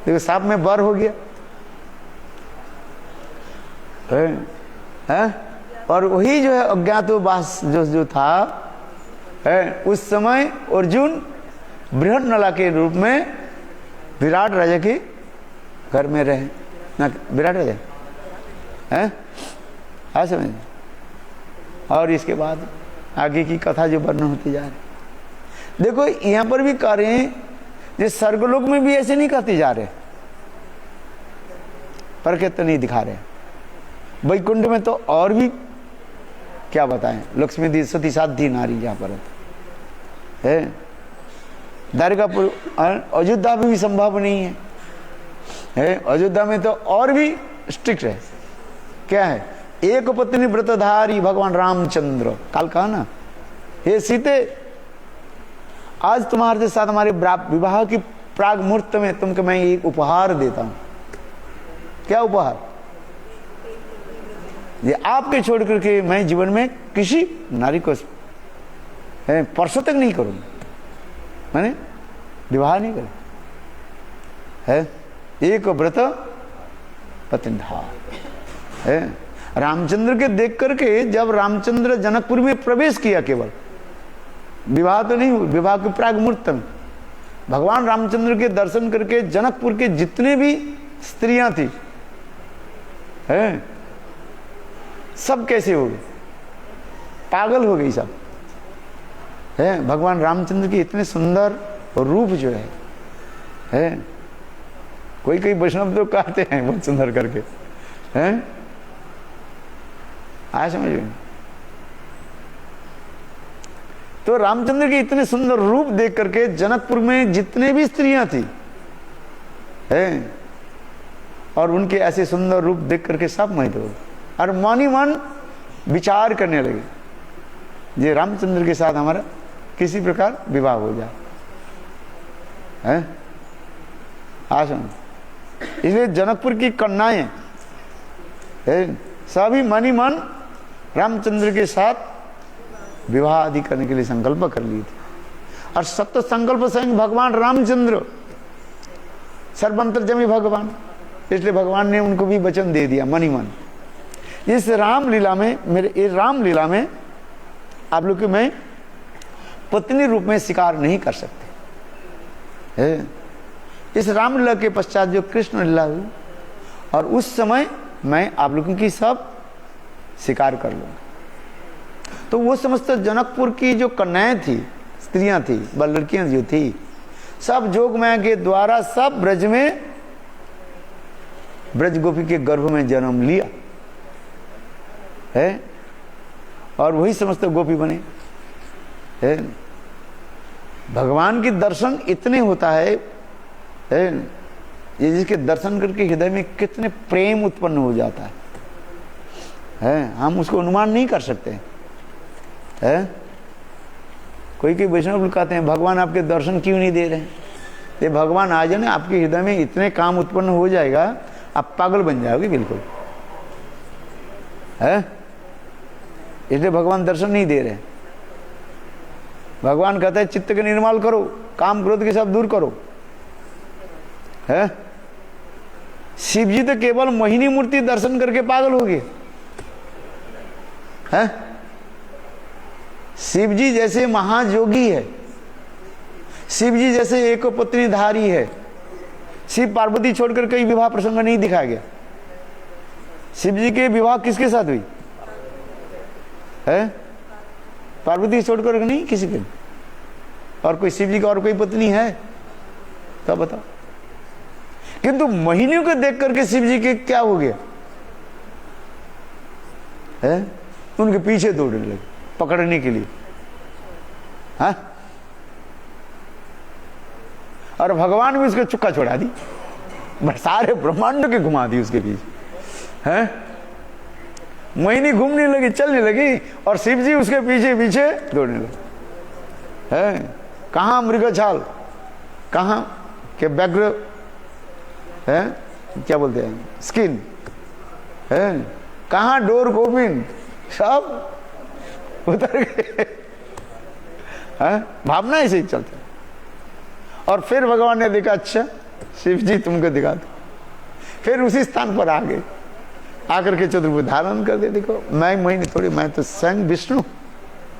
देखो साप में बर हो गया है। और वही जो है अज्ञातवास जो था उस समय अर्जुन बृहद नला के रूप में विराट राजा के घर में रहे ना, विराट राजा है आ समझ। और इसके बाद आगे की कथा जो वर्णन होती जा रही, देखो यहाँ पर भी कह रहे हैं जो स्वर्गलोक में भी ऐसे नहीं कहते जा रहे, पर के तो नहीं दिखा रहे। वैकुंठ में तो और भी क्या बताएं, लक्ष्मी दी सती साध्वी नारी जहाँ पर है। द्वारकापुर अयोध्या में भी संभव नहीं है, अयोध्या में तो और भी स्ट्रिक्ट है। क्या है? एक पत्नी व्रतधारी भगवान रामचंद्र। काल कहा ना, हे सीते आज तुम्हारे साथ हमारे विवाह की प्राग मुहूर्त में तुमको मैं एक उपहार देता हूं। क्या उपहार? ये आपके छोड़ करके मैं जीवन में किसी नारी को परसों तक नहीं करूंगा, मैंने विवाह नहीं करूं है। एक व्रत पत्नीधार है। रामचंद्र के देख करके जब रामचंद्र जनकपुर में प्रवेश किया, केवल विवाह तो नहीं हुआ, विवाह के प्राग मुहूर्त में भगवान रामचंद्र के दर्शन करके जनकपुर के जितने भी स्त्रियां थी है, सब कैसे हो गए? पागल हो गई सब है। भगवान रामचंद्र के इतने सुंदर रूप जो है। कोई कोई वैष्णव तो कहते हैं बहुत सुंदर करके हैं, आज समझ में। तो रामचंद्र के इतने सुंदर रूप देख करके जनकपुर में जितने भी स्त्रियां थी हैं, और उनके ऐसे सुंदर रूप देख करके सब मोहित हो गए और मन ही मन विचार करने लगे, ये रामचंद्र के साथ हमारा किसी प्रकार विवाह हो जाए हैं। आसन इसलिए जनकपुर की कन्याएं सभी मन ही मन रामचंद्र के साथ विवाह आदि करने के लिए संकल्प कर लिए थे। और सत्य संकल्प स्वयं भगवान रामचंद्र सर्वंतर्यामी भगवान, इसलिए भगवान ने उनको भी वचन दे दिया मन ही मन। इस रामलीला में, मेरे इस रामलीला में आप लोग को मैं पत्नी रूप में स्वीकार नहीं कर सकते है। इस रामलीला के पश्चात जो कृष्ण लीला हुई, और उस समय मैं आप लोगों की सब स्वीकार कर लूंगा। तो वो समस्त जनकपुर की जो कन्याएं थी, स्त्रियां थी, व लड़कियां जो थी, सब जोग माया के द्वारा सब ब्रज में, ब्रज गोपी के गर्भ में जन्म लिया है, और वही समस्त गोपी बने है। भगवान के दर्शन इतने होता है ये जिसके दर्शन करके हृदय में कितने प्रेम उत्पन्न हो जाता है, हम उसको अनुमान नहीं कर सकते है। कोई वैष्णव लोग कहते हैं भगवान आपके दर्शन क्यों नहीं दे रहे हैं। ये भगवान आ जाए ना, आपके हृदय में इतने काम उत्पन्न हो जाएगा, आप पागल बन जाओगे बिल्कुल है। इसलिए भगवान दर्शन नहीं दे रहे। भगवान कहते हैं चित्त के निर्मल करो, काम क्रोध के सब दूर करो है। शिव जी तो केवल मोहिनी मूर्ति दर्शन करके पागल हो गए हैं। शिव जी जैसे महायोगी है, शिव जी जैसे एक पत्नी धारी है। शिव पार्वती छोड़कर कई विवाह प्रसंग नहीं दिखाया गया। शिव जी के विवाह किसके साथ हुई है? पार्वती छोड़कर नहीं किसी के। और कोई शिव जी का और कोई पत्नी है तो बताओ। किंतु मोहिनियों को देख करके शिव जी के क्या हो गया है? उनके पीछे दौड़ने लगे पकड़ने के लिए हाँ? और भगवान भी उसको चुक्का छोड़ा दी, सारे ब्रह्मांड के घुमा दी उसके पीछे हैं। मोहिनी घूमने लगी, चलने लगी, और शिव जी उसके पीछे पीछे दौड़ने लगे हैं। कहाँ मृगछाल, कहाँ के व्यग्र है, क्या बोलते हैं, स्किन है, कहाँ डोर गोविंद, सब उतर गए। भावना ऐसे ही चलते। और फिर भगवान ने देखा अच्छा शिव जी तुमको दिखा दो। फिर उसी स्थान पर आ गए, आकर के चतुर्भुज धारण कर दे। देखो मैं मोहिनी थोड़ी, मैं तो स्वयं विष्णु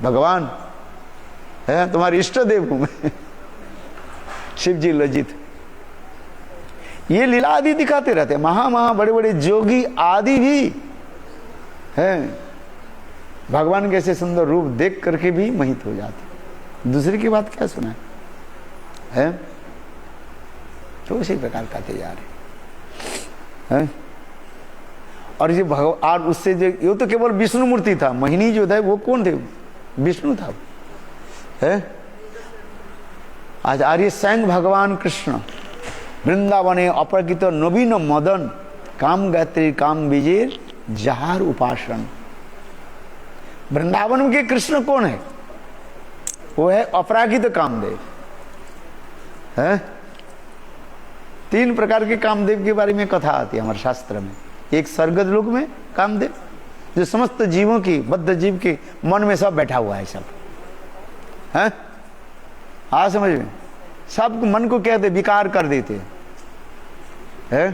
भगवान है, तुम्हारी इष्ट देव हूं मैं। शिव जी लज्जित। ये लीला आदि दिखाते रहते हैं। महा बड़े बड़े जोगी आदि भी हैं, भगवान के ऐसे सुंदर रूप देख करके भी मोहित हो जाते। दूसरी की बात क्या सुना है? तो उसी प्रकार कहते जा रहे हैं। और ये भगवान, उससे जो ये तो केवल विष्णु मूर्ति था। मोहिनी जो था वो कौन थे? विष्णु था है। आज आर्य स्वयं भगवान कृष्ण वृंदावने अपरकित नवीन मदन काम गायत्री काम विजय जहार उपासन। वृंदावन के कृष्ण कौन है? वो है अपरागित कामदेव है। 3 प्रकार के कामदेव के बारे में कथा आती है हमारे शास्त्र में। एक स्वर्गद लोक में कामदेव, जो समस्त जीवों की, बद्ध जीव के मन में सब बैठा हुआ है सब है। हाँ समझ में, सब मन को कहते विकार कर देते है।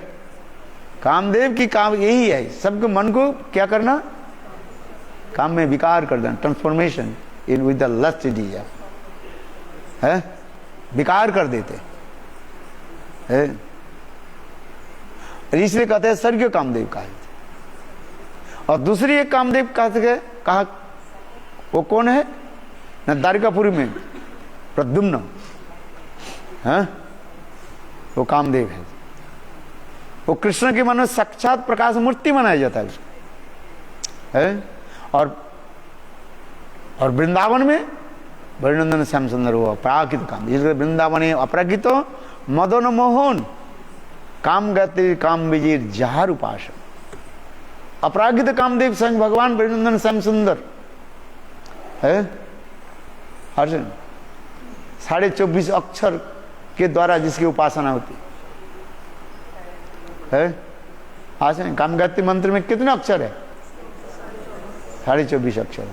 कामदेव की काम यही है, सबके मन को क्या करना, काम में विकार कर देना, transformation in with the lust desire है, विकार कर देते है। इसलिए कहते हैं स्वर्गीय कामदेव का। और दूसरी एक कामदेव कहते हैं, कहा वो कौन है? न द्वारिकापुरी में प्रद्युम्न है, वो कामदेव है। वो कृष्ण के मन में साक्षात प्रकाश मूर्ति मनाया जाता है। और वृंदावन में वृंदावन श्याम सुंदर हुआ अपराकित काम, जिसके वृंदावन अपराकित मदन मोहन काम गति काम विजीर जहार उपास। अपरागित कामदेव स्वयं भगवान वृंदावन श्याम सुंदर है। अर्जुन 24.5 अक्षर के द्वारा जिसकी उपासना होती है। आज काम गायत्री मंत्र में कितने अक्षर है? 24.5 अक्षर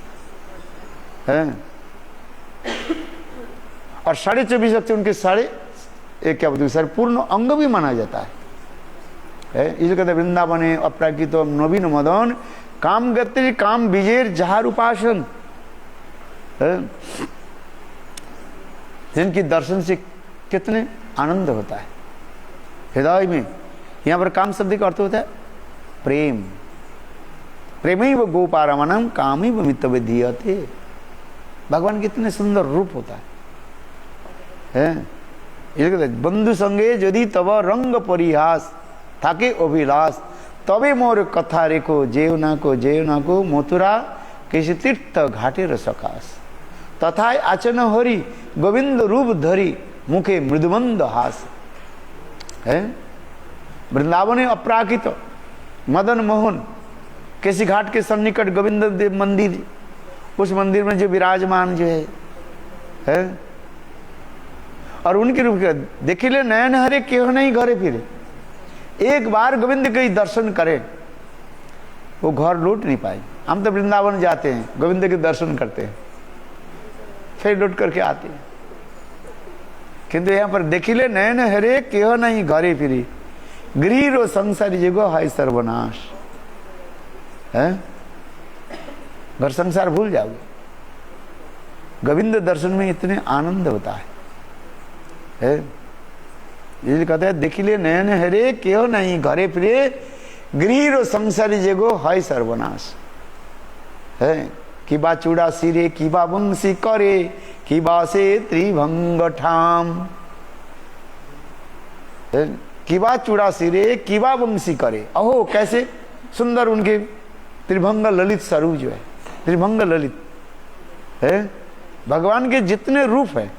है। और 24.5 अक्षर उनके एक क्या बोलते हैं पूर्ण अंग भी माना जाता है। इसे कहते वृंदावन अपराकित नवीन मदन काम गति काम विजय जहार उपासन, जिनकी दर्शन से कितने आनंद होता है हृदय में। यहाँ पर काम शब्द का अर्थ होता है प्रेम। प्रेमैव गोपारमणम कामैव मितविधीयते। भगवान कितने सुंदर रूप होता है। बंधु संगे यदि तब रंग परिहास थाके अभिलाष तबे मोर कथा रेखो जेवना को मथुरा किसी तीर्थ घाटेर सकाश तथा आचन हरि गोविंद रूप धरी मुखे मृदुमंद हास। है वृंदावन अपराकित मदन मोहन केसी घाट के सन्निकट गोविंद देव मंदिर, उस मंदिर में जो विराजमान जो है और उनके रूप के देखिले नयन हरे क्यों नहीं घरे फिरे। एक बार गोविंद के दर्शन करे वो घर लौट नहीं पाए। हम तो वृंदावन जाते हैं, गोविंद के दर्शन करते हैं, फिर लौट करके आते हैं, किंतु यहाँ पर देखिले नयन हरे क्यों नहीं घरे फिरे गृह रो संसारी जगो हाय सर्वनाश। है घर संसार भूल जाओगे। गोविंद दर्शन में इतने आनंद होता है। ये कहते हैं देखिले नयन हरे क्यों नहीं घरे फिरे गृह रो संसारी जगो हाय सर्वनाश। है किबा चूड़ा सिरे किबा वंशी करे किबा से त्रिभंग ठाम। किबा चूड़ा सिरे किबा वंशी करे। अहो कैसे सुंदर उनके त्रिभंग ललित स्वरूप जो है, त्रिभंग ललित है। भगवान के जितने रूप है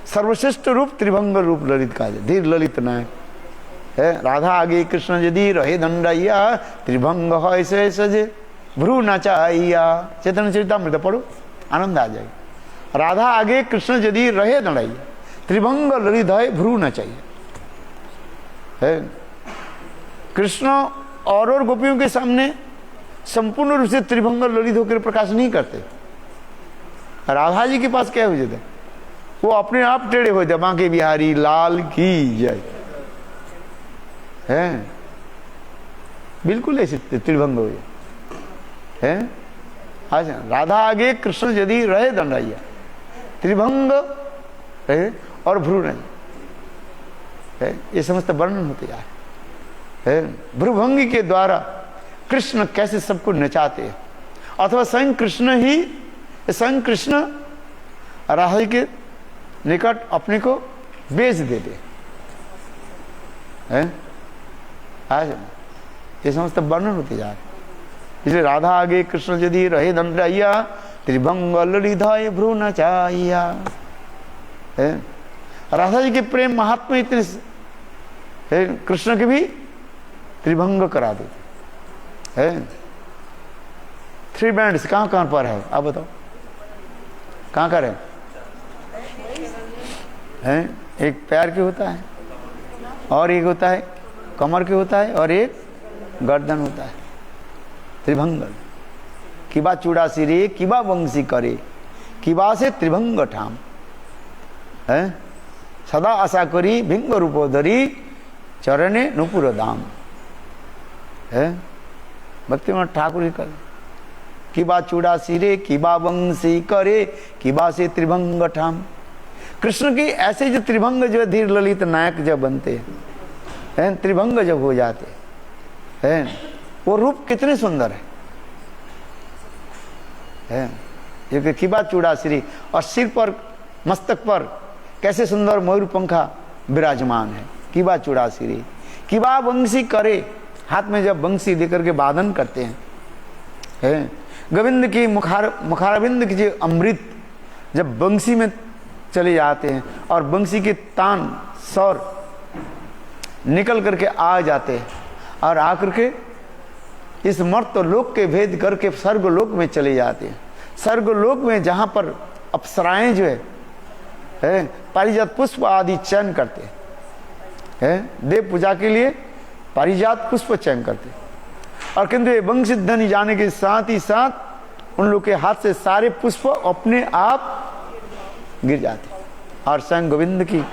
सर्वश्रेष्ठ रूप त्रिभंग रूप ललित का है। धीर ललित नायक है। राधा आगे कृष्ण यदि रहे दंडाइया त्रिभंग है ऐसे सजे भ्रू नचाइया। चैतन्य चरितामृत पढ़ो आनंद आ जाएगा। राधा आगे कृष्ण यदि रहे दंडाइया त्रिभंग ललित है भ्रू नचाइया। है कृष्ण और गोपियों के सामने संपूर्ण रूप से त्रिभंग ललित होकर प्रकाश नहीं करते। राधा जी के पास क्या हो जाता है, वो अपने आप टेढ़े हो जाते। बांके बिहारी लाल की जय। है बिल्कुल ऐसे त्रिभंग हो जाए। है आज राधा आगे कृष्ण यदि रहे दंडाइया त्रिभंग है और भ्रू नहीं है। ये समस्त वर्णन होते जाए है। भ्रुभंगी के द्वारा कृष्ण कैसे सबको नचाते हैं, अथवा स्वयं कृष्ण राधा के निकट अपने को बेच देते हैं। आज ये समस्त वर्णन होते जा रहे। इसलिए राधा आगे कृष्ण यदि रहे दंडाइया त्रिभंग ललिधाय भ्रू नचाइया। राधा जी के प्रेम महात्मा इतने है, कृष्ण के भी त्रिभंग करा देते है। 3 बैंड्स कहाँ पर है आप बताओ, कहाँ कर है? एक पैर के होता है और एक होता है कमर के होता है और एक गर्दन होता है। त्रिभंग किबा चूड़ा सिरे किबा वंशी करे किबा से त्रिभंग ठाम। है सदा आशा करी भिंग रूपोधरी चरणे नुपुर दाम। है भक्तिनाथ ठाकुर ही कर किबा चूड़ा सिरे किबा वंशी करे किबा से त्रिभंग ठाम। कृष्ण की ऐसे जो त्रिभंग जो धीर ललित नायक जब बनते हैं, त्रिभंग जब हो जाते हैं, वो रूप कितने सुंदर है। ये किबा चूड़ा सिरी और सिर पर मस्तक पर कैसे सुंदर मयूर पंखा विराजमान है। किबा चूड़ा सिरी किबा वंशी करे, हाथ में जब वंशी लेकर के वादन करते हैं। गोविंद की मुखारविंद की जो अमृत जब बंसी में चले जाते हैं और बंसी के तान स्वर निकल करके आ जाते हैं और आकर के इस मर्त्य लोक के भेद करके स्वर्गलोक में चले जाते हैं। स्वर्गलोक में जहाँ पर अप्सराएं जो है पारिजात पुष्प आदि चयन करते हैं, देव पूजा के लिए पारिजात पुष्प चयन करते हैं। और किंतु ये वंशित धनी जाने के साथ ही साथ उन लोग के हाथ से सारे पुष्प अपने आप गिर जाते और स्वयं गोविंद की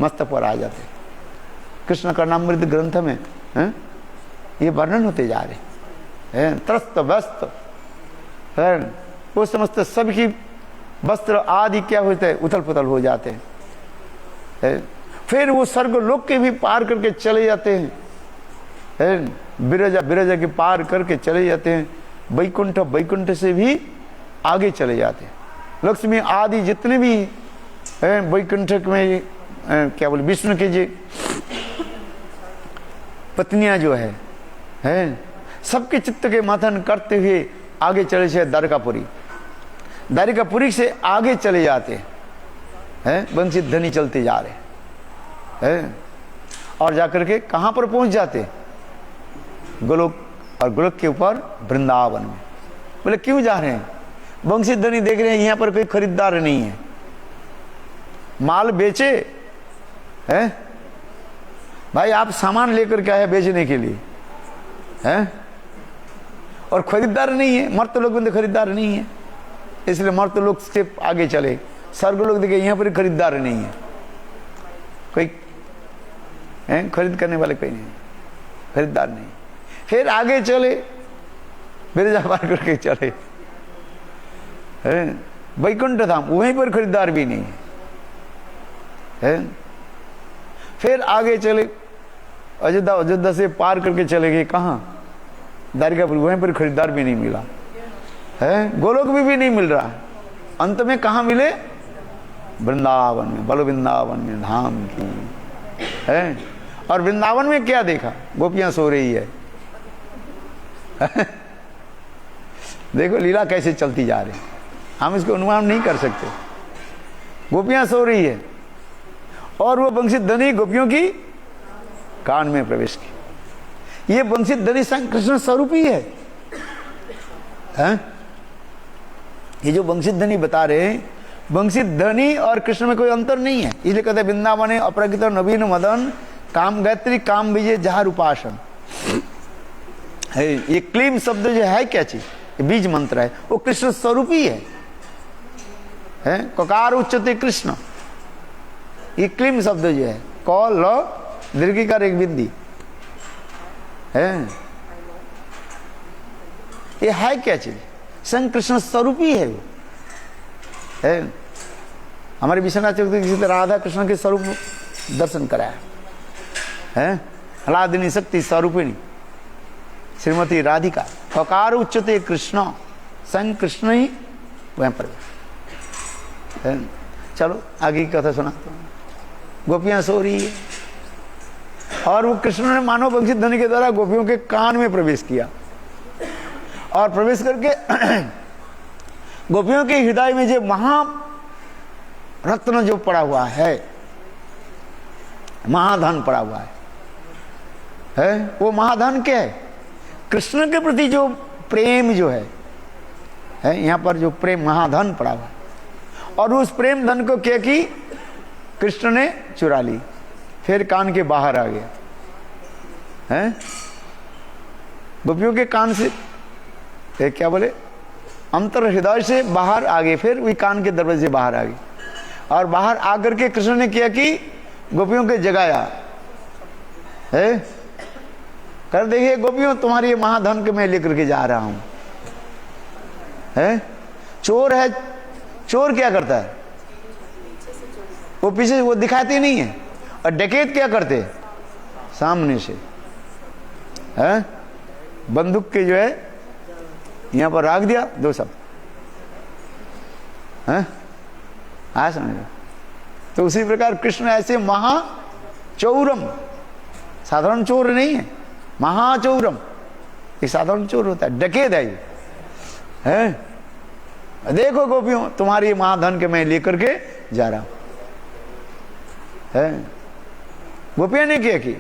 मस्तक पर आ जाते। कृष्ण कर्णामृत ग्रंथ में ये वर्णन होते जा रहे हैं। त्रस्त वस्त्र वो समस्त सबकी वस्त्र आदि क्या होते हैं, उथल पुथल हो जाते हैं। फिर वो स्वर्गलोक के भी पार करके चले जाते हैं, बिरजा के पार करके चले जाते हैं। वैकुंठ से भी आगे चले जाते हैं। लक्ष्मी आदि जितने भी वैकुंठ में क्या बोले विष्णु के जी पत्नियां जो है सबके चित्त के मंथन करते हुए आगे चले जाते द्वारकापुरी। द्वारकापुरी से आगे चले जाते हैं, वंशित धनी चलते जा रहे हैं और जाकर के कहां पर पहुंच जाते, गोलोक, और गोलोक के ऊपर वृंदावन में। बोले क्यों जा रहे हैं? वंशित धनी देख रहे हैं यहां पर कोई खरीदार नहीं है, माल बेचे है भाई, आप सामान लेकर के आए बेचने के लिए हैं, और खरीदार नहीं है, मर्त्य लोक में खरीदार नहीं है, इसलिए मर्त्य लोक से आगे चले। स्वर्ग लोग देखे यहाँ पर खरीदार नहीं है, कोई खरीद करने वाले कोई नहीं, खरीदार नहीं। फिर आगे चले, बिरजा पार करके चले वैकुंठ धाम, वहीं पर खरीदार भी नहीं है। फिर आगे चले, अयोध्या से पार करके चले गए कहाँ, द्वारकापुर, वहीं पर खरीदार भी नहीं मिला है। गोलोक में भी नहीं मिल रहा, अंत में कहाँ मिले, वृंदावन में, बल वृंदावन में धाम की है। और वृंदावन में क्या देखा, गोपियां सो रही है देखो लीला कैसे चलती जा रही, हम इसको अनुमान नहीं कर सकते। गोपियां सो रही है और वो वंशित धनी गोपियों की कान में प्रवेश की। ये वंशित धनी संग कृष्ण स्वरूप ही है, ये जो वंशित धनी बता रहे हैं, वंशित धनी और कृष्ण में कोई अंतर नहीं है। इसलिए कहते वृंदावन अपरागित नवीन मदन काम गायत्री काम विजय जहार उपासन है। ये क्लीम शब्द जो है क्या चीज, ये बीज मंत्र है, वो कृष्ण स्वरूप ही है। ककार उच्चते कृष्ण, ये क्लीम शब्द जो है, कौ ल दीर्घिकार एक बिंदी है, ये है क्या चीज, संग कृष्ण स्वरूप ही है वो है। हमारे विश्वनाथ चौधरी किसी तरह राधा कृष्ण के स्वरूप दर्शन कराया है, हलादिनी शक्ति स्वरूपिणी श्रीमती राधिका, ककार उच्चते कृष्ण, संग कृष्ण ही वहां पर है। चलो आगे की कथा सुनाता हूं। गोपियां सो रही है और वो कृष्ण ने मानव वंशित धनी के द्वारा गोपियों के कान में प्रवेश किया और प्रवेश करके गोपियों के हृदय में जो महा रत्न जो पड़ा हुआ है, महाधन पड़ा हुआ है वो महाधन क्या है, कृष्ण के प्रति जो प्रेम जो है यहाँ पर जो प्रेम महाधन पड़ा हुआ है। और उस प्रेम धन को क्या की कृष्ण ने चुरा ली, फिर कान के बाहर आ गया है, गोपियों के कान से क्या बोले, अंतर हृदय से बाहर आ गए, फिर वही कान के दरवाजे से बाहर आ गए। और बाहर आकर के कृष्ण ने किया कि गोपियों के जगाया है, कर देखिए गोपियों तुम्हारी महाधन के मैं लेकर के जा रहा हूं है। चोर है, चोर क्या करता है, वो पीछे वो दिखाते नहीं है, और डकैत क्या करते, सामने से है, बंदूक के जो है यहां पर रख दिया, दो सब है, समझ। तो उसी प्रकार कृष्ण ऐसे महाचौरम, साधारण चोर नहीं है, महाचौरम, ये साधारण चोर होता है, डकैत है ये है। देखो गोपियों, तुम्हारी महाधन के मैं लेकर के जा रहा हूं। है गोपियां ने क्या की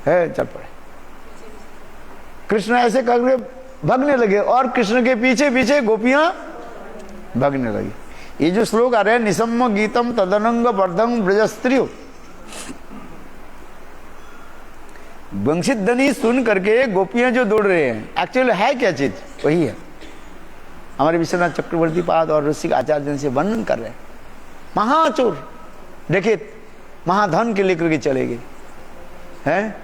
है, चल पड़े। कृष्ण ऐसे करके भागने लगे और कृष्ण के पीछे पीछे गोपियां भागने लगी। ये जो श्लोक आ रहे हैं, निसम्म गीतम तदनंग वर्धम ब्रजस्त्रियो, वंशित ध्वनि सुन करके गोपियां जो दौड़ रहे हैं, एक्चुअली है क्या चीज? वही है हमारे विश्वनाथ चक्रवर्ती पाद और ऋषिक आचार्य से वर्णन कर रहे हैं। महाचोर देखिए महाधन के लेकर के चले गए हैं।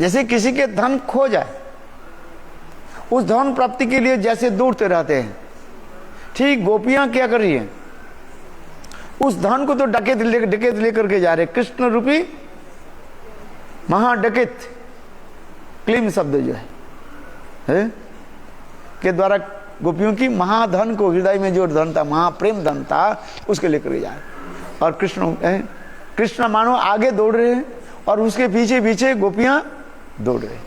जैसे किसी के धन खो जाए, उस धन प्राप्ति के लिए जैसे दौड़ते रहते हैं, ठीक गोपियां क्या कर रही हैं? उस धन को तो डकैत लेकर के जा रहे। कृष्ण रूपी महाडकैत, क्लीन शब्द जो है के द्वारा गोपियों की महाधन को, हृदय में जो धन था, महाप्रेम धन था, उसके लेकर के जा रहे। और कृष्ण मानो आगे दौड़ रहे हैं और उसके पीछे पीछे गोपियां दौड़ रहे हैं।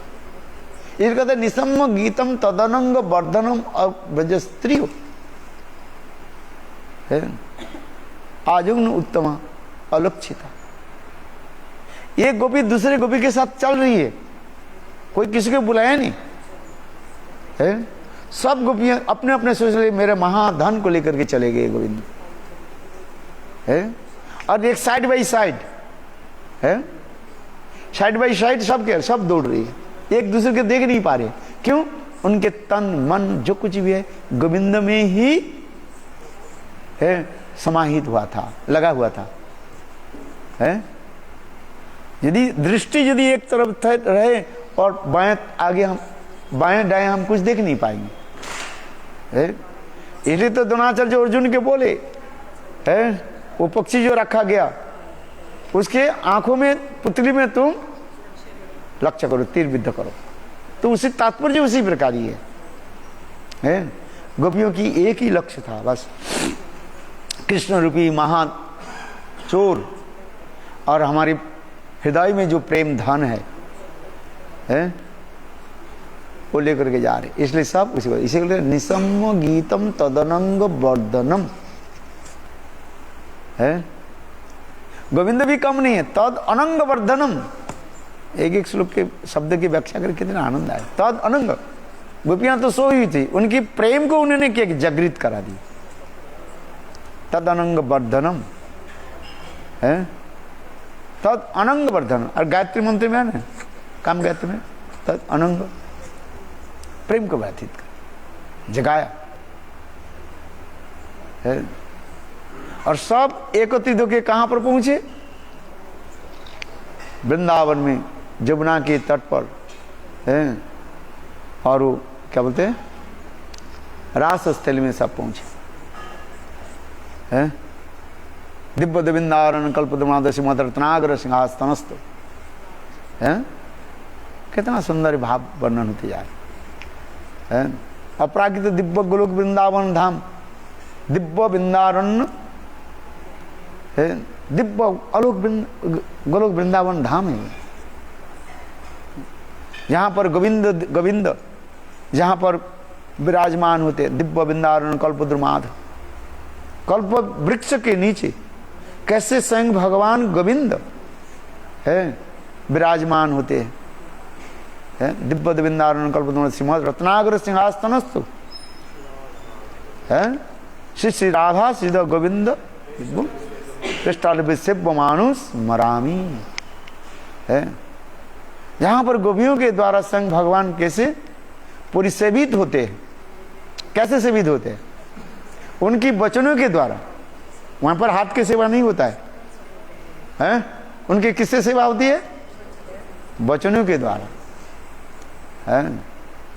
इस कहते निसम्म गीतम तदनंग वर्धनम ब्रजस्त्रियो है, आजुग्न उत्तमा अलक्षिता। एक गोपी दूसरे गोपी के साथ चल रही है, कोई किसी को बुलाया नहीं है। सब गोपियां अपने अपने सोच रहे मेरे महाधन को लेकर के चले गए गोविंद है। और एक साइड बाई साइड है, साइड बाई साइड सब दौड़ रही है, एक दूसरे के देख नहीं पा रहे। क्यों? उनके तन मन जो कुछ भी है गोविंद में ही है, समाहित हुआ था, लगा हुआ था है। यदि दृष्टि यदि एक तरफ रहे और बाएं आगे हम बाएं दाएं हम कुछ देख नहीं पाएंगे है। इसलिए तो द्रोणाचार्य जो अर्जुन के बोले है, वो पक्षी जो रखा गया उसके आंखों में, पुतली में तुम लक्ष्य करो, तीर विद्ध करो। तो उसी तात्पर्य उसी प्रकार ही है। गोपियों की एक ही लक्ष्य था बस, कृष्ण रूपी महा चोर और हमारे हृदय में जो प्रेम धन है वो लेकर के जा रहे। इसलिए सब इसी को निसम्म गीतम तदनंग वर्धनम है। गोविंद भी कम नहीं है, तद अनंग वर्धनम। एक एक श्लोक के शब्द की व्याख्या करके कितना आनंद आया। तद अनंग, गोपियां तो सोई हुई थी, उनकी प्रेम को उन्होंने क्या जागृत करा दी। तद अनंग वर्धनम है, तद अनंग वर्धन। और गायत्री मंत्र में है ना, काम गायत्री में तद अनंग, प्रेम को व्यथित कर जगाया है। और सब एकत्रित होकर कहां पर पहुंचे? वृंदावन में, जमुना के तट पर है। और वो क्या बोलते हैं, रास स्थल में सब पहुंचे हैं। दिव्य देविंदारण कल्पद्रुमादर्शि मदरत्नागर सिंहासनस्त है। कितना सुंदर भाव वर्णन होते जा रहे हैं। अपराकित दिव्य गोलोक वृंदावन धाम, दिव्य वृंदारण्य है, दिव्य अलोक गोलोक वृंदावन धाम है, जहां पर गोविंद जहां पर विराजमान होते। दिव्य वृंदारण्य कल्पद्रुमाद, कल्प वृक्ष के नीचे कैसे स्वयं भगवान गोविंद है विराजमान होते हैं। दिव्य वृंदारण्य कल्पद्रुमाद सिंह रत्नागर सिंहासनस्तु है। श्री श्री राधा श्री गोविंद शिव मानुष मरामी है। जहां पर गोपियों के द्वारा संग भगवान कैसे परिसेवित होते हैं। कैसे सेवित होते हैं? उनकी वचनों के द्वारा। वहां पर हाथ की सेवा नहीं होता है, उनकी किससे सेवा होती है? वचनों के द्वारा है।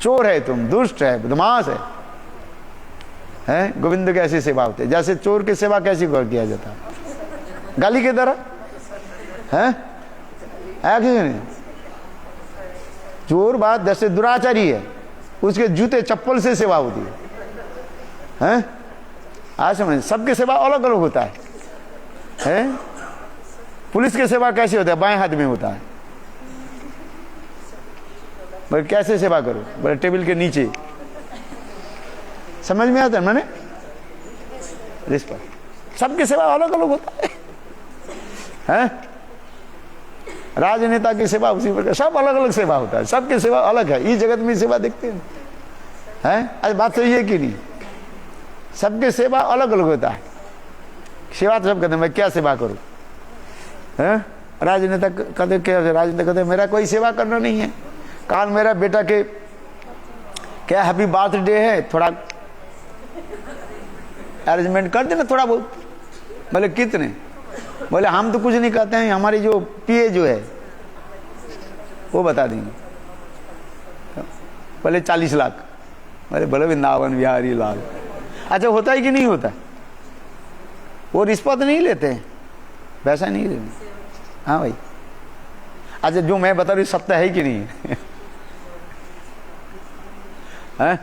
चोर है तुम, दुष्ट है, बदमाश है, गोविंद की ऐसी सेवा होती है। जैसे चोर की सेवा कैसी किया जाता है? गाली के द्वारा है। चोर बात जैसे दुराचारी है, उसके जूते चप्पल से सेवा होती है। आज समझ, सबकी सेवा अलग अलग होता है। पुलिस की सेवा कैसे होता है? बाएं हाथ में होता है। बोले कैसे सेवा करो? बोले टेबल के नीचे समझ में आता है मैंने? रिस्पेक्ट, सबकी सेवा अलग अलग होता है? राजनेता की सेवा उसी प्रकार, सब अलग अलग सेवा होता है, सबकी सेवा अलग है। इस जगत में सेवा देखते हैं, आज बात सही है कि नहीं? सबकी सेवा अलग अलग होता है। सेवा तो सब कहते हैं मैं क्या सेवा करूं, राजनेता कहते क्या, राजनेता कहते मेरा कोई सेवा करना नहीं है, काल मेरा बेटा के क्या हैप्पी बर्थडे है, थोड़ा अरेंजमेंट कर देना थोड़ा बहुत। बोले कितने? बोले हम तो कुछ नहीं कहते हैं, हमारी जो पीए जो है वो बता देंगे। बोले 40 लाख। बोले बोले वृंदावन बिहारी लाल। अच्छा होता है कि नहीं होता? वो रिश्वत नहीं लेते हैं, पैसा नहीं लेते। हाँ भाई, अच्छा जो मैं बता रही सत्य है कि नहीं है?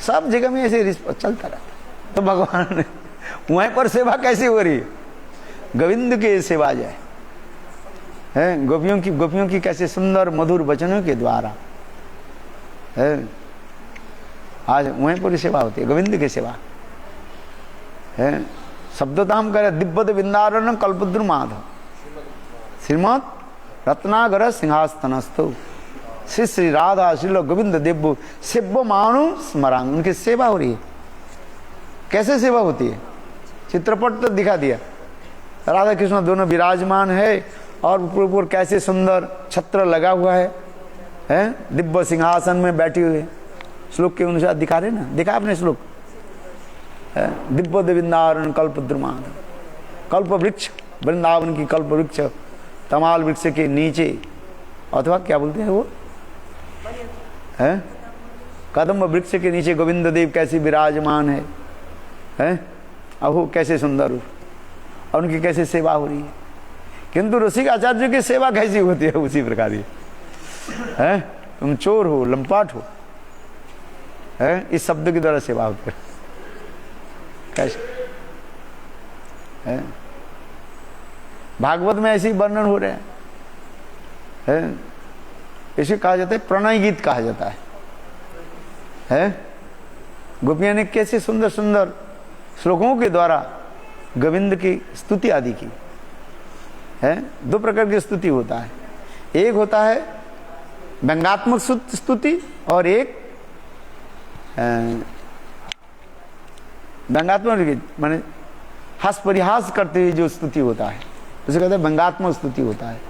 सब जगह में ऐसे रिश्वत चलता रहता। तो भगवान ने वहीं पर सेवा कैसे हो रही है? गोविंद की सेवा जाए है, गोपियों की कैसे सुंदर मधुर वचनों के द्वारा है, आज वहीं पर सेवा होती है, गोविंद की सेवा है। शब्दताम करे दिव्य वृंदावन कल्पद्रु माधव श्रीमद रत्नागर सिंहासनस्थो श्री श्री राधा श्री गोविंद देव शिव मानु स्मरण। उनकी सेवा हो रही है। कैसे सेवा होती है? चित्रपट तो दिखा दिया, राधा कृष्ण दोनों विराजमान है और ऊपर कैसे सुंदर छत्र लगा हुआ है, दिव्य सिंहासन में बैठी हुई है। श्लोक के अनुसार दिखा रहे ना, दिखा आपने श्लोक, दिव्य वृंदावन कल्पद्रुमान, कल्प वृक्ष, वृंदावन की कल्प वृक्ष, तमाल वृक्ष के नीचे, अथवा क्या बोलते हैं वो है, कदम्ब वृक्ष के नीचे गोविंद देव कैसे विराजमान है, अहो कैसे सुंदर हो, और उनकी कैसे सेवा हो रही है। किंतु ऋषिक आचार्य की सेवा कैसी होती है? उसी प्रकार ही है, तुम चोर हो, लंपाट हो, है, इस शब्द के द्वारा सेवा होती है। कैसे है? भागवत में ऐसे ही वर्णन हो रहे हैं, इसे कहा जाता है प्रणय गीत कहा जाता है। गोपियां ने कैसे सुंदर सुंदर श्लोकों के द्वारा गोविंद की स्तुति आदि की है। दो प्रकार की स्तुति होता है, एक होता है व्यंगात्मक स्तुति और एक व्यंगात्मक माने हास परिहास करते हुए जो स्तुति होता है उसे कहते हैं व्यंगात्मक स्तुति होता है।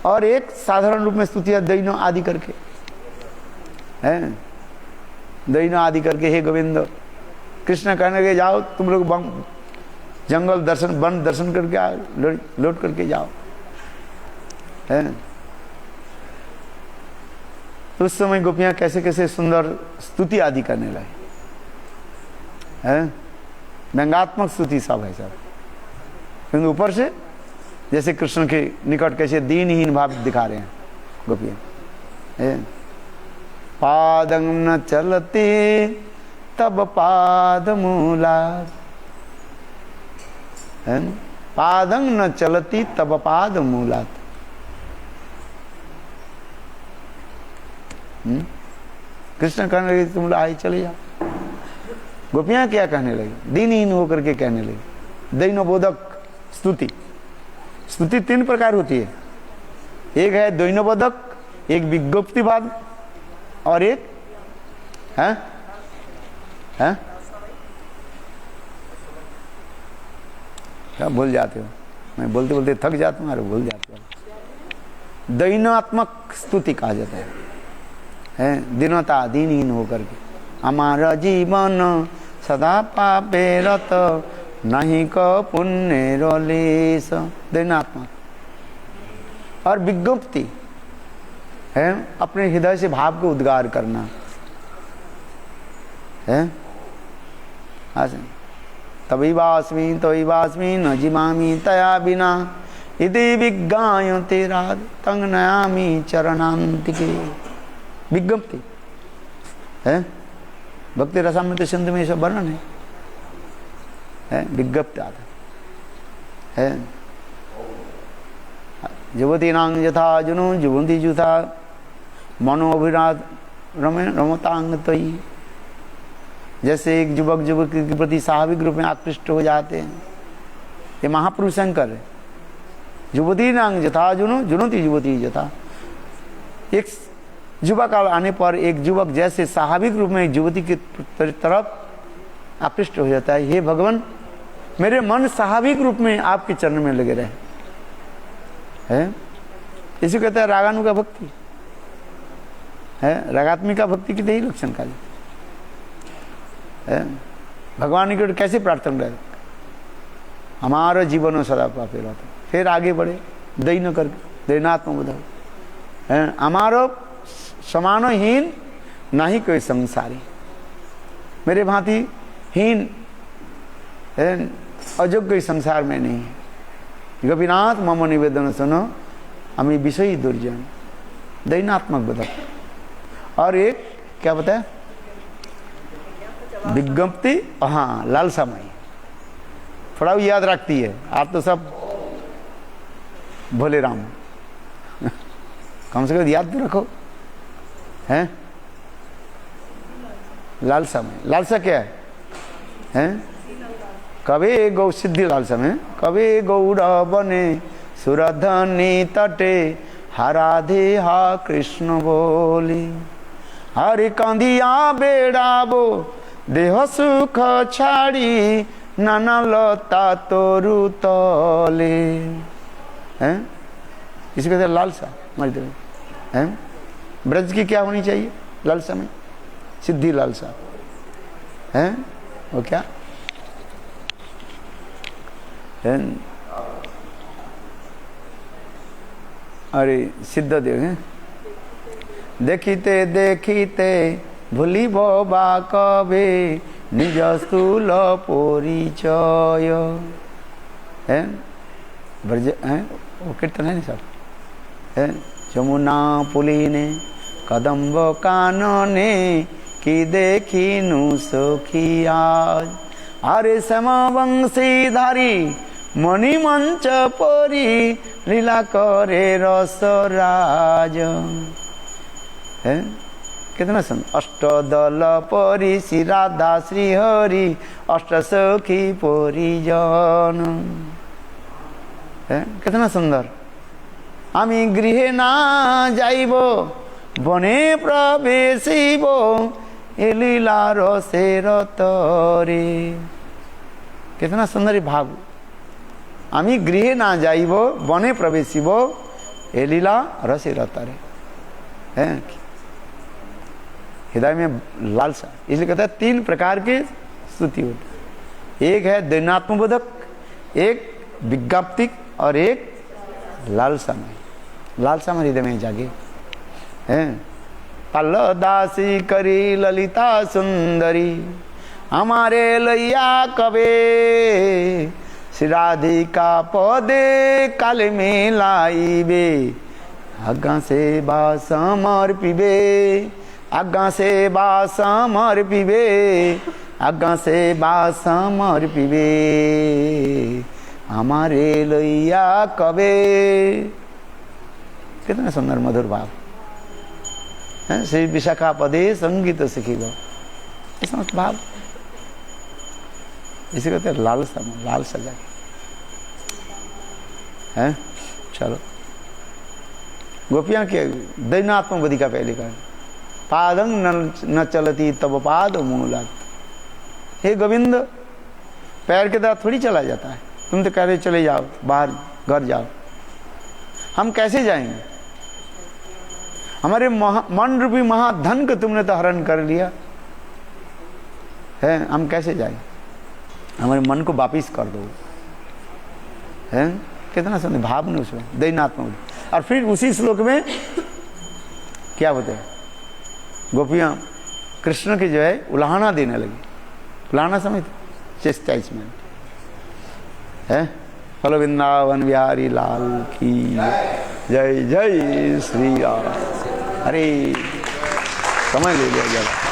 और एक साधारण रूप में स्तुति है दैनो आदि करके है, दैनो आदि करके हे गोविंद, कृष्ण कहने के जाओ तुम लोग जंगल दर्शन वन दर्शन करके आओ, लौट करके जाओ है। तो उस समय गोपियां कैसे कैसे सुंदर स्तुति आदि करने लगे हैं, व्यंगात्मक स्तुति सब है सब। किंतु ऊपर से जैसे कृष्ण के निकट कैसे दीनहीन भाव दिखा रहे हैं गोपियां। पादं न चलते तब पाद मूला, पादं न चलती तब पाद मूलात। कृष्ण कहने लगे तुम लोग आए चले जाओ। गोपियां क्या कहने लगी? दीनहीन होकर के कहने लगी। दैनोबोधक स्तुति, स्तुति तीन प्रकार होती है, एक है दैनोबोधक, एक विज्ञप्तिवाद और एक है क्या भूल जाते हो? मैं बोलते बोलते थक जाता हूँ और भूल जाते हो। दैनात्मक स्तुति कहा जाता है, दीनता दीनहीन होकर के, हमारा जीवन सदा पापे रत नहीं क पुण्य रोलेश, दैनात्मक। और विज्ञप्ति है अपने हृदय से भाव को उद्गार करना है। तभी वास्मी न जिमामी तया बिना इति विज्ञाय तेरा तंग नयामी चरणांतिके। विज्ञप्ति है, भक्ति रसामृत सिंधु में सब वर्णन है, विज्ञप्ति आता है। युवती नांग यथा जुनु जुवंती जुथा मनोभिरात रमतांग तई। जैसे एक युवक युवती के प्रति स्वाभाविक रूप में आकृष्ट हो जाते हैं, ये महापुरुष शंकर है। युवती नांग जथा जुनोती युवती जथा। एक युवक आने पर एक युवक जैसे स्वाभाविक रूप में युवती की तरफ आकृष्ट हो जाता है, हे भगवान मेरे मन स्वाभाविक रूप में आपके चरण में लगे रहे है। इसी कहते हैं रागानुगा भक्ति है। रागात्मिका भक्ति की यही लक्षण का है। भगवान की कैसे प्रार्थना रहे, हमारा जीवन सदा पापे रहता। फिर आगे बढ़े दैन करके दैनात्म बधाओ है। हमारो समानहीन नहीं कोई संसारी, मेरे भांति हीन अयोग्य संसार में नहीं है। गोपीनाथ मम निवेदन सुनो हमें विषयी दुर्जन दैनात्मक बदल। और एक क्या बताया, विज्ञप्ति, हाँ लालसामयी, थोड़ा याद रखती है। आप तो सब भोले राम कम से कम याद तो रखो हैं। लालसामयी, लालसा क्या है हैं? कवे गौ सिद्धि लालसा में, कवे गौड़ बने सुरधनी तटे हराधे हा कृष्ण बोली। हरि कंदिया बेड़ाबो देह सुख छाड़ी नाना लता तोरु तले हैं। इसी कहते लालसा हमारी तरह हैं। ब्रज की क्या होनी चाहिए लालसा में? सिद्धि लालसा है। वो क्या है? अरे सिद्ध देव है। देखिते देखिते भूली बा कबे निज स्थूल परिचय है। ब्रज है वो कीर्तन है सब है। जमुना पुलिने कदम्ब कानने की देखिनु सखिया। अरे समवंशी धारी मणिमंच परी लीला करे रसराज है। कितना सुन अष्टदल परी श्री राधा श्री हरि अष्ट सखी परिजन है। कितना सुंदर। आमी गृहे ना जाइब बने प्रवेशिब ए लीला रसेर तरे। कितना सुंदर भाव। आमी गृहे ना जाइब बने प्रवेशिब ए लीला रसेर तरे है। हृदय में लालसा, इसलिए कहता है तीन प्रकार की स्तुति होती। एक है दैनात्मबोधक, एक विज्ञाप्तिक और एक लालसामय। लालसामय हृदय में जागे हैं। पल्ल दासी करी ललिता सुंदरी हमारे लैया कबे श्री राधिका पदे काले में लाइबे आगा से बा समर्पिबे आगा से बा समर्पिबे आगा से बा समर्पिबे हमारे लैया कबे। कितना सुंदर मधुर भाव है। श्री विशाखा पदे संगीत सीखिब समस्त भाव। इसे कहते हैं लालसा, लाल सजा है। चलो गोपियां के दैनात्मक बदिका पहले का पादंग न चलती तब पाद मूलात। हे गोविंद पैर के द्वारा थोड़ी चला जाता है। तुम तो कह रहे चले जाओ बाहर घर जाओ, हम कैसे जाएंगे? हमारे मन रूपी महाधन को तुमने तो हरण कर लिया है, हम कैसे जाएंगे? हमारे मन को वापिस कर दो है। कितना सुंदर भाव ने उसमें दैनात्मक। और फिर उसी श्लोक में क्या होता है, गोपियां कृष्ण की जो है उलाहना देने लगी। उलाहना समझ चेस्टाइजमेंट है। बोलो वृंदावन बिहारी लाल की जय। जय श्री राम। अरे समय ले लिया जरा।